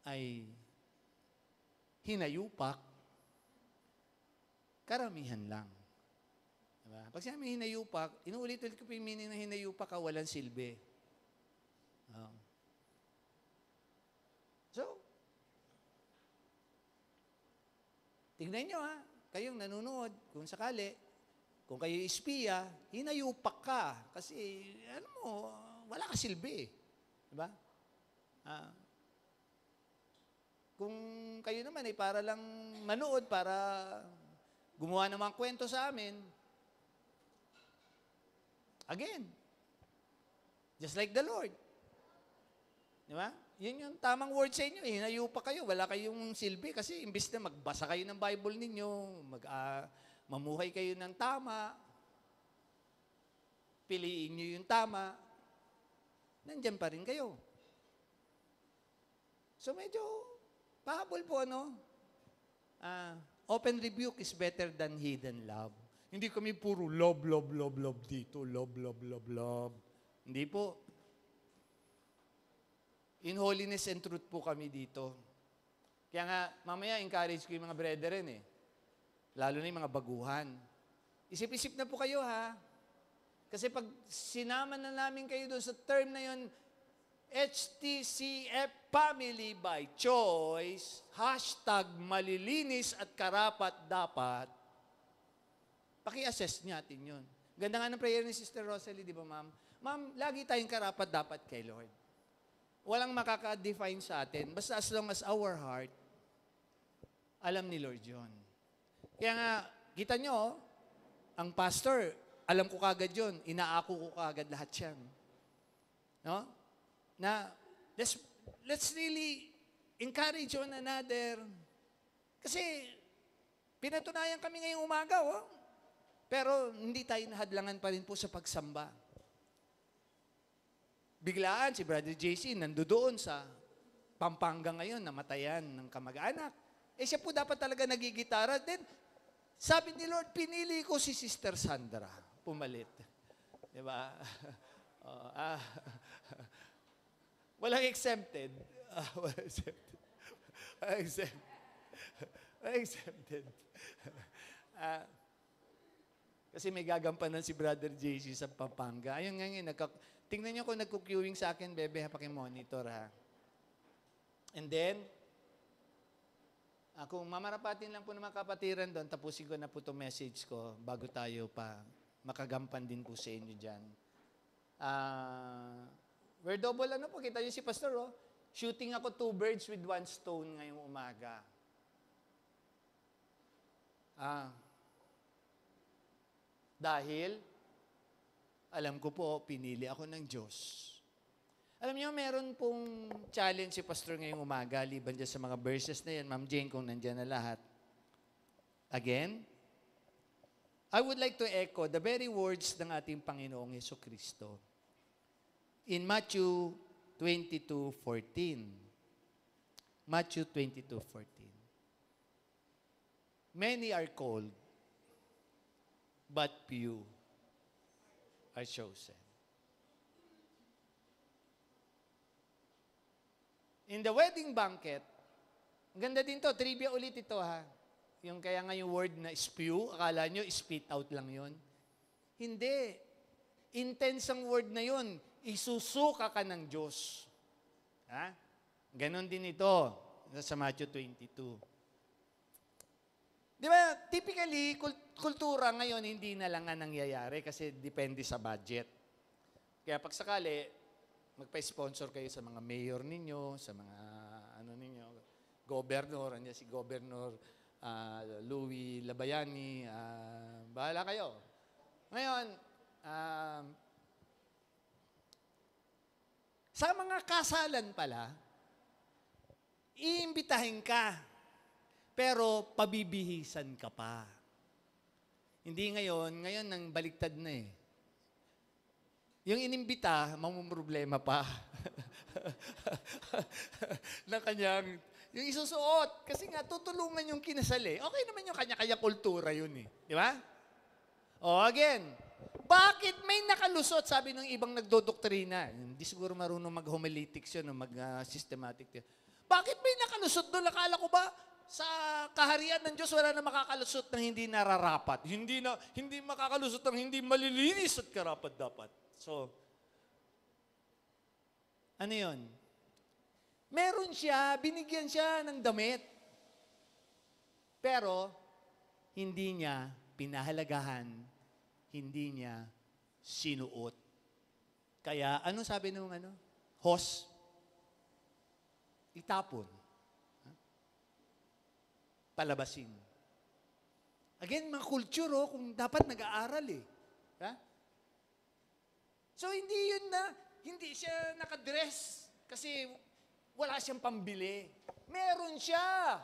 ay hinayupak. Karamihan lang. Diba? Pag sinabi hinayupak, inuulit-ulit ko po yung meaning na hinayupak walang silbi. So, tingnan nyo kayong nanonood, kung sakali, kung kayo espiya, hinayupak ka. Kasi, wala ka silbi. Diba? Kung kayo naman para lang manood, para gumawa ng mga kwento sa amin, again, just like the Lord. Di ba? Yun yung tamang word sa inyo. Hinayupak kayo. Wala kayong silbi kasi imbis na magbasa kayo ng Bible ninyo, mamuhay kayo ng tama, piliin nyo yung tama, nandyan pa rin kayo. So medyo pahabol po, open rebuke is better than hidden love. Hindi kami puro love dito, love. Hindi po. In holiness and truth po kami dito. Kaya nga, mamaya encourage ko yung mga brethren Lalo na yung mga baguhan. Isip-isip na po kayo Kasi pag sinama na namin kayo doon sa term na yun, HTCF Family by Choice, #malilinis at karapat dapat, paki-assess natin yun. Ganda nga ng prayer ni Sister Rosalie, di ba ma'am? Ma'am, lagi tayong karapat dapat kay Lord. Walang makaka-define sa atin. Basta as long as our heart, alam ni Lord yun. Kaya nga, kita nyo, ang pastor, alam ko kagad yun. Inaako ko kagad lahat yan. No? Na, let's really encourage one another. Kasi, pinatunayan kami ngayong umaga, Pero, hindi tayo nahadlangan pa rin po sa pagsamba. Biglaan, si Brother JC nandoon sa Pampanga ngayon, namatayan ng kamag-anak. Siya po dapat talaga nagigitara. Then, sabi ni Lord, pinili ko si Sister Sandra. Pumalit. Diba? Walang exempted. Walang exempted. Walang exempted. Kasi may gagampanan si Brother JC sa Pampanga. Ayun nga ngayon, tingnan niyo kung nagkukuewing sa akin, bebe, pakimonitor And then, kung mamarapatin lang po ng mga kapatiran doon, tapusin ko na po itong message ko bago tayo pa makagampan din po sa inyo dyan. We're double po, kita niyo si Pastor, shooting ako 2 birds with 1 stone ngayong umaga. Dahil, alam ko po, pinili ako ng Diyos. Alam niyo, meron pong challenge si Pastor ngayong umaga, liban dyan sa mga verses na yan. Ma'am Jane, kung nandyan na lahat. Again, I would like to echo the very words ng ating Panginoong Jesucristo. In Matthew 22:14, Matthew 22:14. Many are called, but few are chosen. In the wedding banquet, ang ganda din to, trivia ulit ito ha. Yung kaya nga yung word na spew, akala nyo spit out lang yon. Hindi. Intense ang word na yun. Isusuka ka ng Diyos. Ha? Ganon din ito sa Matthew 22. Di ba, typically, kultura ngayon hindi na lang nga nangyayari kasi depende sa budget. Kaya pag sakali, magpa-sponsor kayo sa mga mayor ninyo, sa mga governor, andyan si Governor Louie Labayani, bahala kayo. Ngayon, sa mga kasalan pala, iimbitahin ka, pero pabibihisan ka pa. Hindi ngayon nang baliktad na eh. Yung inimbita, mamumroblema pa. ng kanyang, yung isusuot. Kasi nga, tutulungan yung kinasali. Okay naman yung kanya-kanya kultura yun eh. Di ba? O, again, bakit may nakalusot, sabi ng ibang nagdodoktrina? Hindi siguro marunong mag-homiletics yun o mag-systematic yun. Bakit may nakalusot doon? Akala ko ba, sa kaharian ng Diyos, wala na makakalusot ng hindi nararapat. Hindi makakalusot ng hindi malilinis at karapat-dapat. So, ano yun? Meron siya, binigyan siya ng damit. Pero, hindi niya pinahalagahan, hindi niya sinuot. Kaya, ano sabi nung host? Itapon. Palabasin. Again, mga culture, kung dapat nag-aaral eh. Ha? So, hindi siya nakadress kasi wala siyang pambili. Meron siya.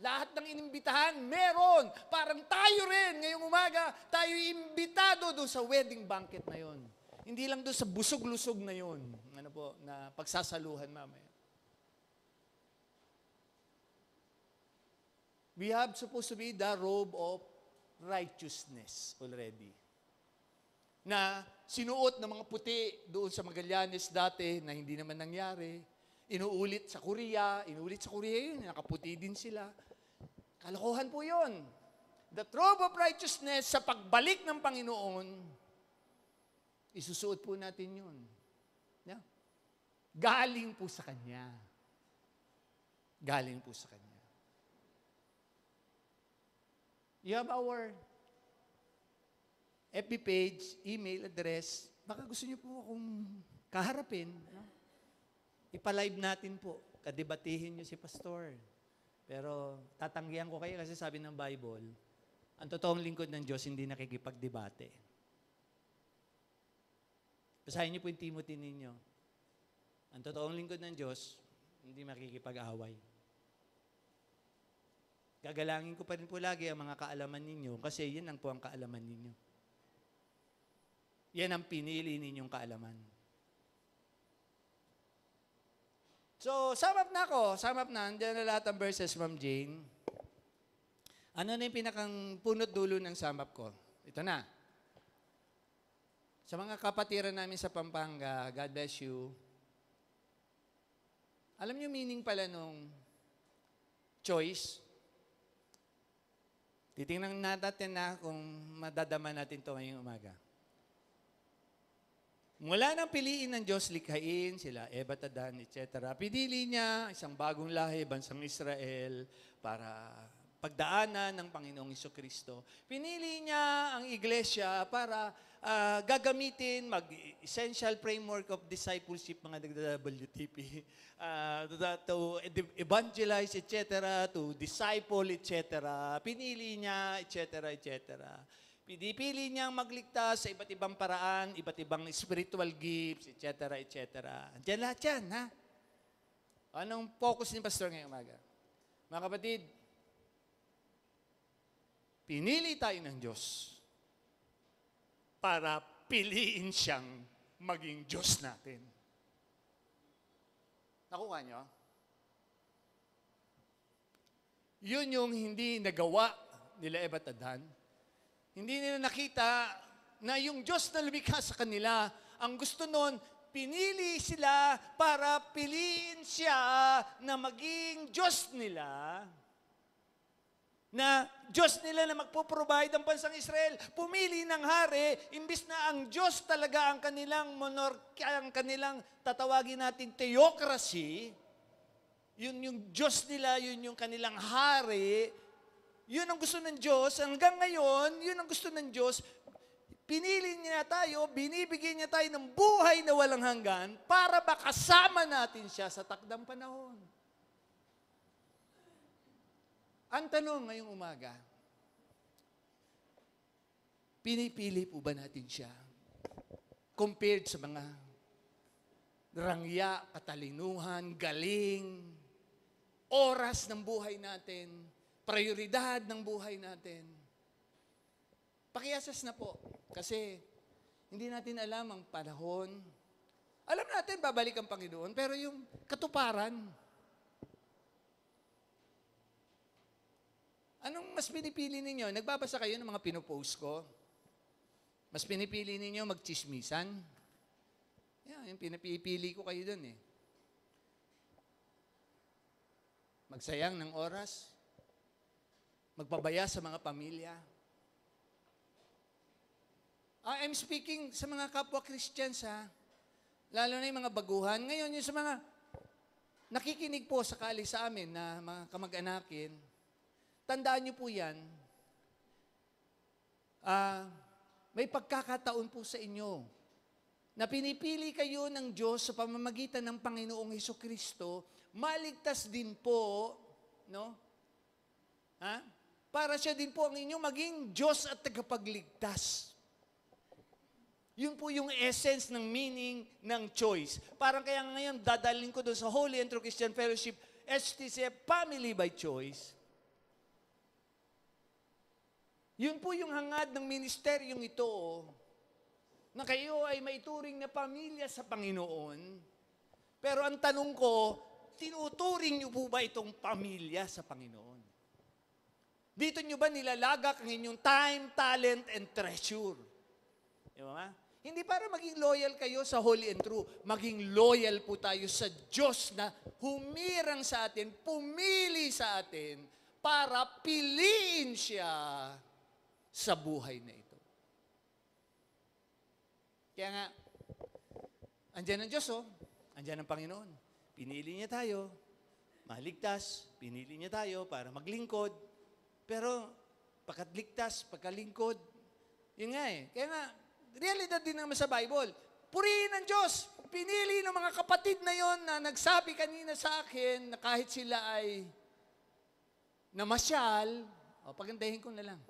Lahat ng inimbitahan, meron. Parang tayo rin, ngayong umaga, tayo imbitado doon sa wedding banquet na yon. Hindi lang doon sa busog-lusog na yon. Na pagsasaluhan mamaya. We have supposed to be the robe of righteousness already. Na sinuot ng mga puti doon sa Magallanes dati na hindi naman nangyari. Inuulit sa Korea yun, nakaputi din sila. Kalokohan po yun. The robe of righteousness sa pagbalik ng Panginoon, isusuot po natin yun. Yeah. Galing po sa Kanya. Galing po sa Kanya. You have our FB page, email address. Baka gusto niyo po akong kaharapin. No? Ipa-live natin po. Kadebatihin niyo si Pastor. Pero tatanggihan ko kayo kasi sabi ng Bible, ang totoong lingkod ng Diyos hindi nakikipagdebate. Basahin niyo po yung Timothy ninyo. Ang totoong lingkod ng Diyos, hindi makikipag-away. Gagalangin ko pa rin po lagi ang mga kaalaman ninyo kasi yan lang po ang kaalaman ninyo. Yan ang pinili ninyong kaalaman. So, sum up na. Andiyan na lahat ang verses, Ma'am Jane. Ano na yung pinakang punot dulo ng sum up ko? Ito na. Sa mga kapatiran namin sa Pampanga, God bless you. Alam niyo meaning pala nung choice? Titingnan natin na kung madadama natin ito ngayong umaga. Mula nang piliin ng Diyos, likhain sila, Eva, Adan, etc. Pinili niya isang bagong lahi, bansang Israel, para pagdaanan ng Panginoong Jesucristo. Pinili niya ang iglesia para gagamitin, essential framework of discipleship, mga WTP, to evangelize, etc., to disciple, etc. Pinili niya, etc., etc. Pinipili niyang magligtas sa iba't ibang paraan, iba't ibang spiritual gifts, etc., etc. Diyan lahat yan, ha? Anong focus ni Pastor ngayong umaga? Mga kapatid, pinili tayo ng Diyos para piliin siyang maging Diyos natin. Nakuha niyo? Yun yung hindi nagawa nila Eva at Adan. Hindi nila nakita na yung Diyos na lumikha sa kanila, ang gusto nun, pinili sila para piliin siya na maging Diyos nila, na Diyos nila na magpo-provide ang bansang Israel. Pumili ng hari, imbis na ang Diyos talaga ang kanilang monarkya, ang kanilang tatawagin natin theocracy, yun yung Diyos nila, yun yung kanilang hari, yun ang gusto ng Diyos. Hanggang ngayon, yun ang gusto ng Diyos. Pinili niya tayo, binibigyan niya tayo ng buhay na walang hanggan para makasama natin siya sa takdang panahon. Ang tanong ngayong umaga, pinipili po ba natin siya compared sa mga rangya, katalinuhan, galing, oras ng buhay natin, prioridad ng buhay natin? Pakiasas na po. Kasi hindi natin alam ang panahon. Alam natin, babalik ang Panginoon, pero yung katuparan, anong mas pinipili ninyo? Nagbabasa kayo ng mga pinopost ko? Mas pinipili ninyo magchismisan? Yan, yung pinipili ko kayo dun eh. Magsayang ng oras? Magpabaya sa mga pamilya? I'm speaking sa mga kapwa Christians ha. Lalo na yung mga baguhan. Ngayon, yung sa mga nakikinig po sakali sa amin na mga kamag-anakin, tandaan niyo po yan, may pagkakataon po sa inyo na pinipili kayo ng Diyos sa pamamagitan ng Panginoong Hesukristo, maligtas din po, no? Para siya din po ang inyong maging Diyos at tagapagligtas. Yun po yung essence ng meaning ng choice. Parang kaya ngayon, dadalhin ko doon sa Holy and True Christian Fellowship, STC, family by choice. Yun po yung hangad ng ministeryong ito, na kayo ay maituring na pamilya sa Panginoon. Pero ang tanong ko, tinuturing niyo po ba itong pamilya sa Panginoon? Dito niyo ba nilalagak ang inyong time, talent, and treasure? Di ba? Hindi para maging loyal kayo sa Holy and True. Maging loyal po tayo sa Diyos na humirang sa atin, pumili sa atin, para piliin siya sa buhay na ito. Kaya nga, andyan ang Diyos, andyan ang Panginoon. Pinili niya tayo, maligtas, pinili niya tayo para maglingkod. Pero, pagkatligtas, pagkalingkod, yun nga eh. Kaya nga, realidad din naman sa Bible. Purihin ang Diyos. Pinili ng mga kapatid na yon na nagsabi kanina sa akin na kahit sila ay namasyal, pagandahin ko na lang.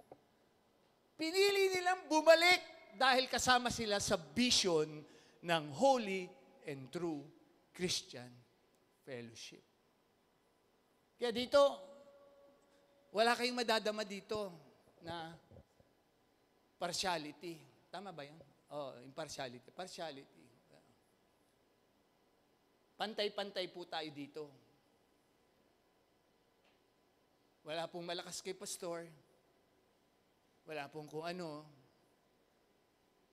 Pinili nilang bumalik dahil kasama sila sa vision ng Holy and True Christian Fellowship. Kaya dito, wala kayong madadama dito na partiality. Tama ba yan? Impartiality. Partiality. Pantay-pantay po tayo dito. Wala pong malakas kay pastor. Wala pong kung ano.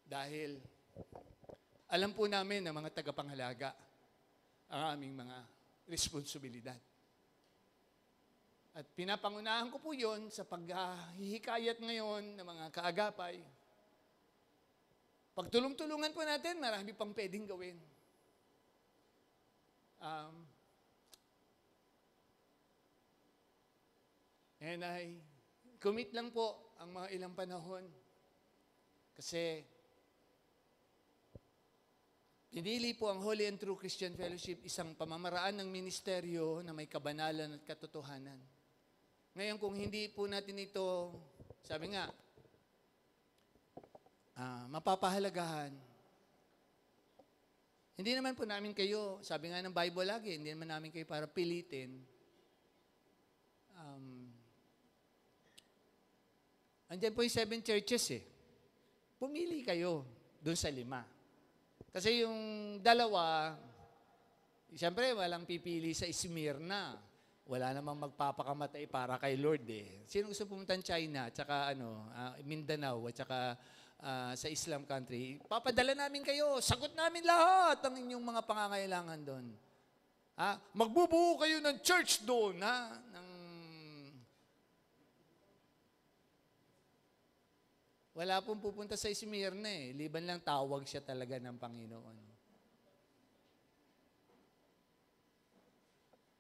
Dahil alam po namin na mga tagapanghalaga ang aming mga responsibilidad. At pinapangunahan ko po yon sa paghihikayat ngayon ng mga kaagapay. Pagtulong-tulungan po natin, marami pang pwedeng gawin. And I commit lang po ang mga ilang panahon. Kasi pinili po ang Holy and True Christian Fellowship isang pamamaraan ng ministeryo na may kabanalan at katotohanan. Ngayon, kung hindi po natin ito, sabi nga, mapapahalagahan. Hindi naman po namin kayo, sabi nga ng Bible lagi, hindi naman namin kayo para pilitin. Andyan po yung 7 churches eh. Pumili kayo doon sa 5. Kasi yung 2, siyempre walang pipili sa Smyrna. wala namang magpapakamatay para kay Lord eh. Sino gusto pumunta ng China, tsaka Mindanao, at tsaka sa Islam country? Papadala namin kayo, sagot namin lahat ang inyong mga pangangailangan doon. Magbubuo kayo ng church doon, Wala pong pupunta sa Smyrna eh. Liban lang tawag siya talaga ng Panginoon.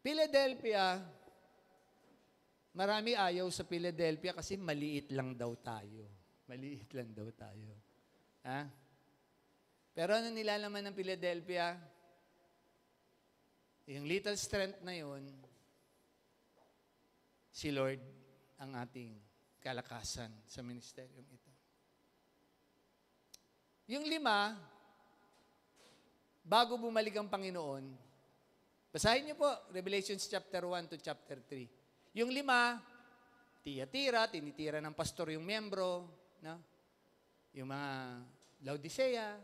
Philadelphia, marami ayaw sa Philadelphia kasi maliit lang daw tayo. Maliit lang daw tayo. Pero ano nilalaman ng Philadelphia? Yung little strength na yun, si Lord ang ating kalakasan sa ministeryong ito. Yung 5, bago bumalik ang Panginoon, basahin niyo po, Revelations chapter 1 to chapter 3. Yung 5, tinitira ng pastor yung miyembro, no? Yung mga Laodicea,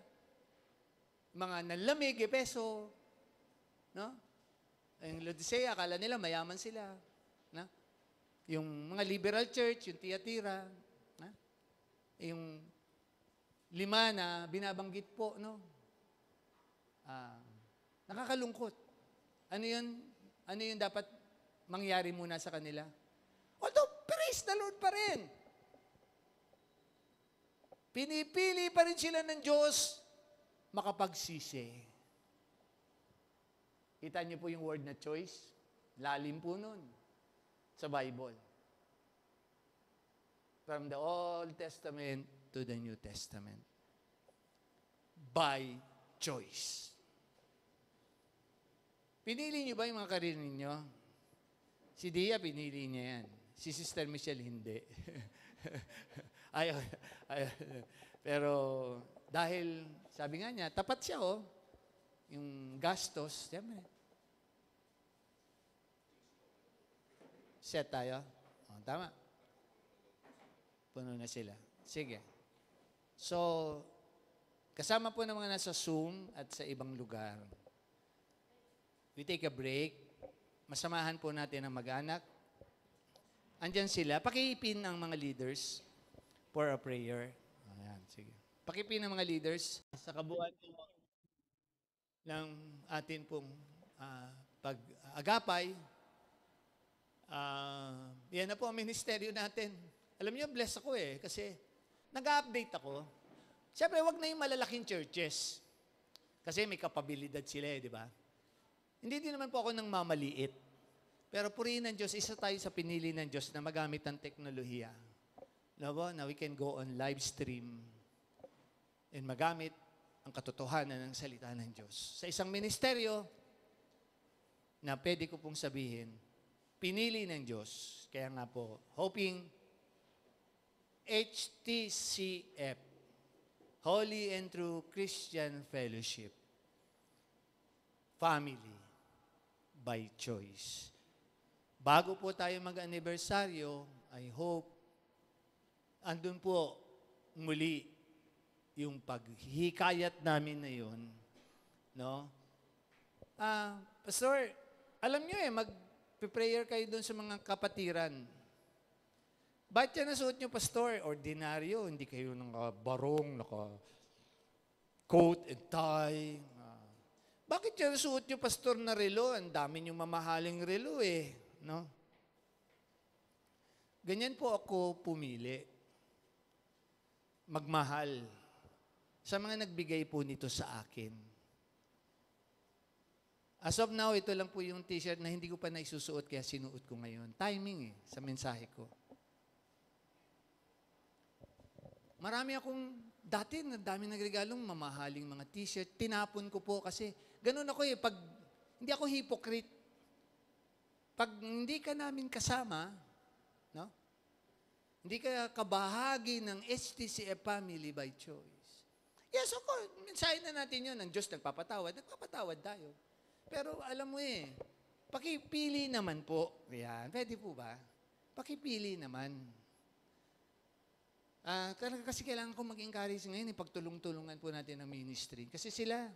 mga nanlamig, Epeso, no? Yung Laodicea, akala nila mayaman sila, no? Yung mga liberal church, yung Thyatira, no? Yung 5 na binabanggit po, no? Nakakalungkot. Ano yun dapat mangyari muna sa kanila? Although, praise the Lord pa rin. Pinipili pa rin sila ng Diyos makapagsisi. Kita niyo po yung word na choice? Lalim po nun sa Bible. From the Old Testament to the New Testament. By choice. Pinili niyo ba yung mga karir ninyo? Si Dia, pinili niya yan. Si Sister Michelle, hindi. ayaw. Pero dahil, sabi nga niya, tapat siya, yung gastos, siyempre. Set tayo? Tama. Puno na sila. Sige. So, kasama po ng mga nasa Zoom at sa ibang lugar. We take a break. Masamahan po natin ang mag-anak. Andyan sila. Pakipin ang mga leaders for a prayer. Ayan, sige. Pakipin ang mga leaders sa kabuuan ng atin pong pag-agapay. Yan na po ang ministeryo natin. Alam niyo, blessed ako kasi nag-update ako. Siyempre, wag na yung malalaking churches. Kasi may kapabilidad sila di ba? Hindi din naman po ako nang mamaliit. Pero purihin ng Diyos, isa tayo sa pinili ng Diyos na magamit ang teknolohiya. Na we can go on live stream and magamit ang katotohanan ng salita ng Diyos. Sa isang ministeryo na pwede ko pong sabihin, pinili ng Diyos. Kaya nga po, hoping HTCF, Holy and True Christian Fellowship, Family by Choice. Bago po tayo mag-anibersaryo, I hope, andun po muli yung paghikayat namin na yun. No? Pastor, alam nyo mag-prayer kayo dun sa mga kapatiran. Ba't yan nasuot nyo, Pastor? Ordinaryo, hindi kayo naka-barong, naka-coat and tie. Bakit yan nasuot nyo, Pastor, na relo? Ang dami nyo mamahaling relo no? Ganyan po ako pumili. Magmahal. Sa mga nagbigay po nito sa akin. As of now, ito lang po yung t-shirt na hindi ko pa naisusuot kaya sinuot ko ngayon. Timing sa mensahe ko. Marami akong, dati dami nagregalong mamahaling mga t-shirt. Tinapon ko po kasi ganun ako pag hindi ako hypocrite. Pag hindi ka namin kasama, no? Hindi ka kabahagi ng HTCF Family by Choice. Yes, of course. Mensahe na natin yun. Ang Diyos nagpapatawad tayo. Pero alam mo pakipili naman po. Yan. Pwede po ba? Pakipili naman. Kasi kailangan ko mag-encourage ngayon, pagtulong-tulungan po natin ang ministry. Kasi sila,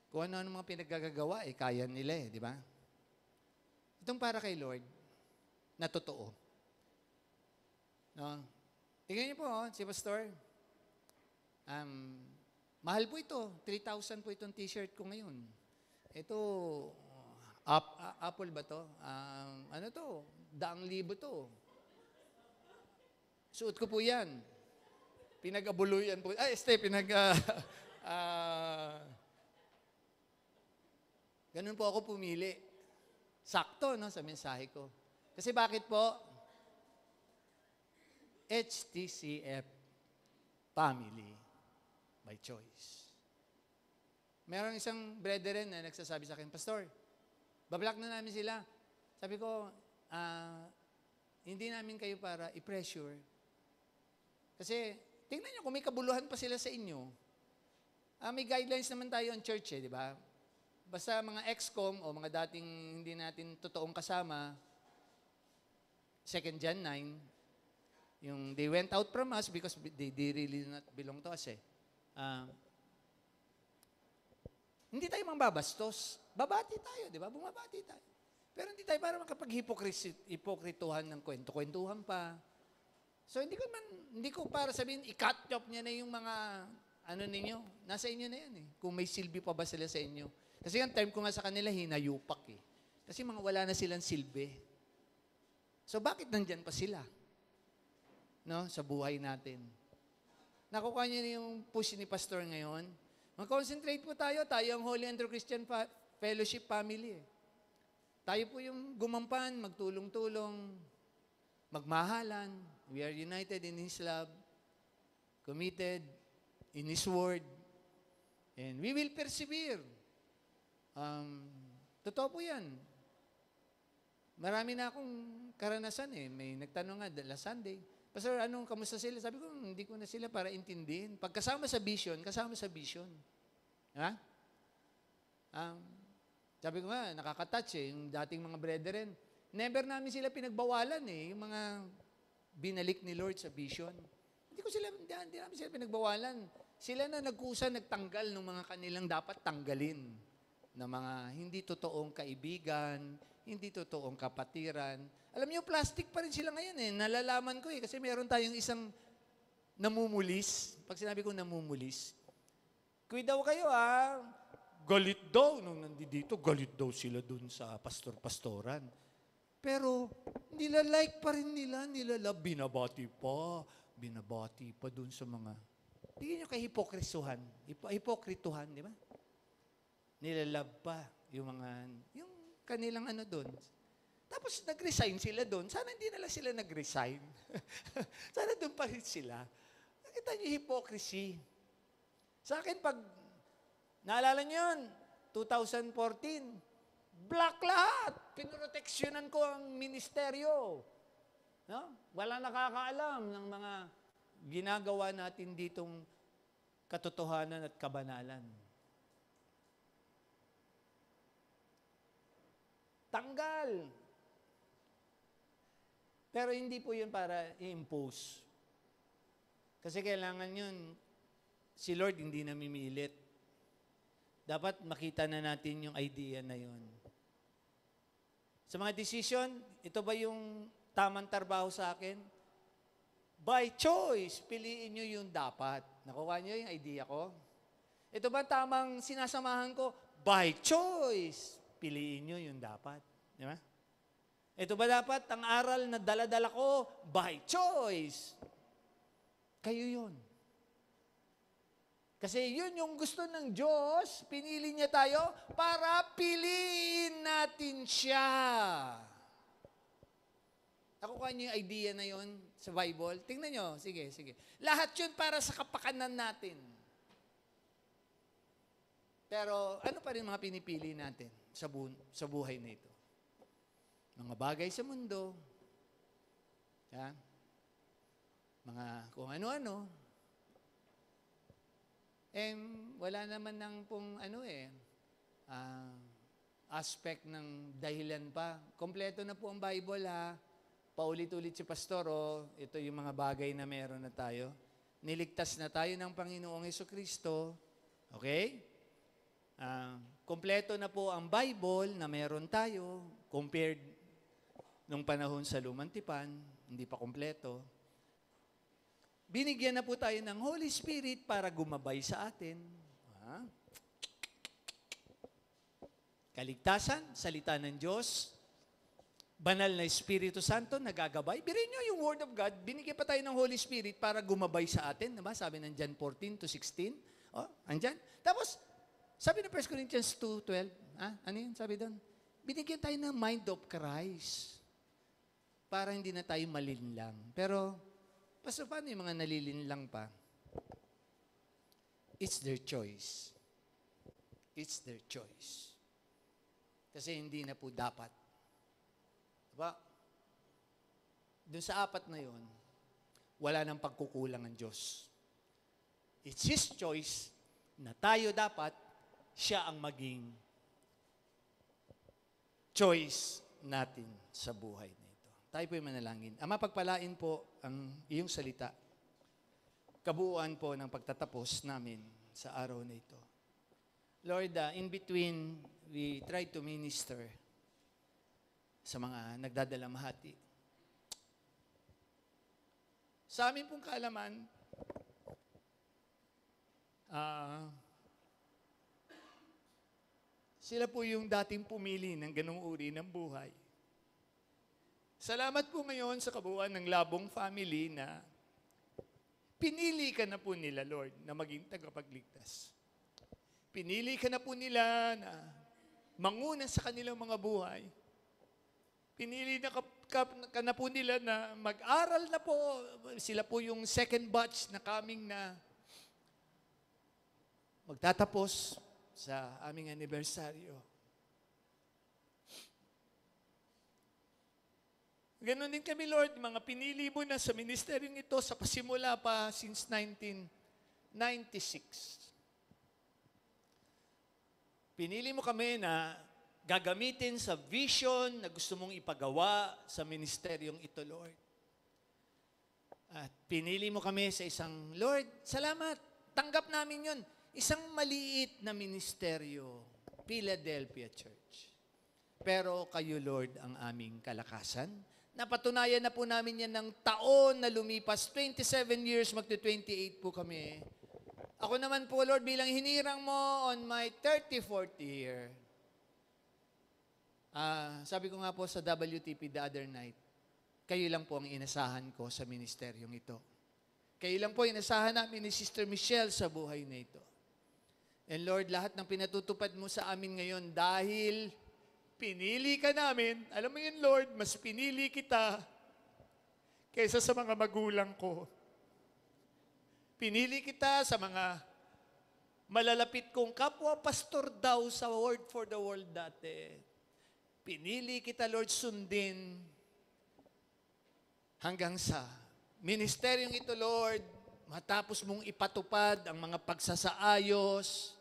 kung ano-ano mga pinaggagawa, kaya nila di ba? Ito Itong para kay Lord, na totoo. No? Tingnan niyo po, si Pastor. Mahal po ito. 3,000 po itong t-shirt ko ngayon. Ito, Apple ba to? Ano to? 100,000 to. Suot ko po yan. Pinag-abuluyan po. Ganun po ako pumili. Sakto, no, sa mensahe ko. Kasi bakit po? HTCF family by choice. Merong isang brethren na nagsasabi sa akin, Pastor, bablock na namin sila. Sabi ko, hindi namin kayo para i-pressure. Kasi, tingnan nyo, kung may kabuluhan pa sila sa inyo, may guidelines naman tayo on church, di ba? Basta mga ex-com o mga dating hindi natin totoong kasama, 2 John 9, yung they went out from us because they really not belong to us eh. Hindi tayo mambabastos. Babati tayo, di ba? Bumabati tayo. Pero hindi tayo para makapag-hipokrituhan ng kwento-kwentuhan pa. So hindi ko para sabihin, i-cut off niya na yung mga ninyo. Nasa inyo na yan eh. Kung may silbi pa ba sila sa inyo. Kasi yung term ko nga sa kanila, hinayupak eh. Kasi mga wala na silang silbi. So bakit nandyan pa sila? No? Sa buhay natin. Nakukuha niyo na yung push ni Pastor ngayon. Mag-concentrate po tayo. Tayo ang Holy Andrew Christian Fellowship Family. Tayo po yung gumampan, magtulong-tulong, magmahalan. We are united in His love, committed in His word, and we will persevere. Totoo po yan. Marami na akong karanasan eh. May nagtanong nga, last Sunday, Pastor, kamusta sila? Sabi ko, hindi ko na sila para intindihin. Pag kasama sa vision, kasama sa vision. Ha? Sabi ko nga, nakakatouch eh, yung dating mga brethren. Never namin sila pinagbawalan eh, yung mga binalik ni Lord sa vision. Hindi namin sila pinagbawalan. Sila na nagkusa, nagtanggal ng mga kanilang dapat tanggalin na mga hindi totoong kaibigan, hindi totoong kapatiran. Alam niyo, plastic pa rin sila ngayon eh. Nalalaman ko eh, kasi meron tayong isang namumulis. Pag sinabi ko namumulis, kuwi daw kayo galit daw. Nung nandito, galit daw sila dun sa pastor-pastoran. Pero, nilalike pa rin nila, binabati pa dun sa mga, tingin nyo kay hipokrituhan, di ba? Nilalove pa yung kanilang dun. Tapos, nag-resign sila dun. Sana hindi na lang sila nag-resign. Sana dun pa rin sila. Nakita nyo hypocrisy. Sa akin, pag, naalala nyo yun, 2014, black lahat. Pinroteksyonan ko ang ministeryo. No? Wala nakakaalam ng mga ginagawa natin ditong katotohanan at kabanalan. Tanggal. Pero hindi po yun para i-impose. Kasi kailangan yun, si Lord hindi namimilit. Dapat makita na natin yung idea na yun. Sa mga decision, ito ba yung tamang trabaho sa akin? By choice, piliin nyo yung dapat. Nakuha nyo yung idea ko? Ito ba tamang sinasamahan ko? By choice, piliin nyo yung dapat. Di ba? Ito ba dapat ang aral na dala-dala ko? By choice. Kayo yun. Kasi yun yung gusto ng Diyos, pinili niya tayo para piliin natin siya. Nakukuha niyo yung idea na yun sa Bible? Tingnan nyo, sige. Lahat yun para sa kapakanan natin. Pero ano pa rin mga pinipili natin sa buhay na ito? Mga bagay sa mundo, mga kung ano-ano, wala naman ng aspect ng dahilan pa. Kompleto na po ang Bible Paulit-ulit si Pastor, ito yung mga bagay na meron na tayo. Niligtas na tayo ng Panginoong Jesucristo. Okay? Kompleto na po ang Bible na meron tayo compared nung panahon sa Lumang Tipan, hindi pa kompleto. Binigyan na po tayo ng Holy Spirit para gumabay sa atin. Ha? Kaligtasan, salita ng Diyos, banal na Espiritu Santo, nagagabay. Birin nyo yung Word of God, binigyan pa tayo ng Holy Spirit para gumabay sa atin. Diba? Sabi ng John 14-16. Andyan. Tapos, sabi ng 1 Corinthians 2:12. Ano yun? Sabi doon, binigyan tayo ng mind of Christ para hindi na tayo malinlang. Pero, Pastor, paano yung mga nalilinlang pa? It's their choice. It's their choice. Kasi hindi na po dapat. Diba? Doon sa apat na yon, wala nang pagkukulang ang Diyos. It's His choice na tayo dapat, siya ang maging choice natin sa buhay na ito. Tayo po'y manalangin. Ama, pagpalain po ang iyong salita. Kabuuan po ng pagtatapos namin sa araw na ito. Lord, in between, we try to minister sa mga nagdadalamhati. Sa amin pong kaalaman, sila po yung dating pumili ng ganung uri ng buhay. Salamat po ngayon sa kabuuan ng Labong family na pinili ka na po nila, Lord, na maging tagapagligtas. Pinili ka na po nila na manguna sa kanilang mga buhay. Pinili ka na po nila na mag-aral na po. Sila po yung second batch na coming na magtatapos sa aming anibersaryo. Ganon din kami, Lord, mga pinili mo na sa ministeryong ito sa pasimula pa since 1996. Pinili mo kami na gagamitin sa vision na gusto mong ipagawa sa ministeryong ito, Lord. At pinili mo kami sa isang, Lord, salamat, tanggap namin yun. Isang maliit na ministeryo, Philadelphia Church. Pero kayo, Lord, ang aming kalakasan. Napatunayan na po namin yan ng taon na lumipas. 27 years, magto-28 po kami. Ako naman po, Lord, bilang hinirang mo on my 34th year. Sabi ko nga po sa WTP the other night, kayo lang po ang inasahan ko sa ministeryong ito. Kayo lang po inasahan namin ni Sister Michelle sa buhay na ito. And Lord, lahat ng pinatutupad mo sa amin ngayon dahil pinili ka namin. Alam mo yun, Lord, mas pinili kita kaysa sa mga magulang ko. Pinili kita sa mga malalapit kong kapwa pastor daw sa Word for the World dati. Pinili kita, Lord, sundin hanggang sa ministeryong ito, Lord, matapos mong ipatupad ang mga pagsasaayos.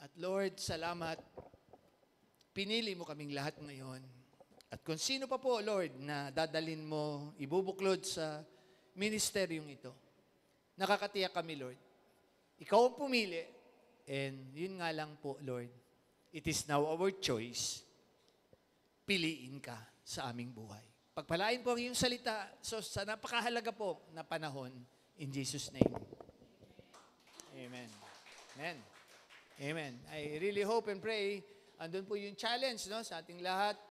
At Lord, salamat. Pinili mo kaming lahat ngayon. At kung sino pa po, Lord, na dadalhin mo, ibubuklod sa ministeryong ito, nakakatiyak kami, Lord. Ikaw ang pumili. And yun nga lang po, Lord, it is now our choice. Piliin ka sa aming buhay. Pagpalain po ang iyong salita sa napakahalaga po na panahon. In Jesus' name. Amen. Amen. Amen. I really hope and pray andun po yung challenge, no, sa ating lahat.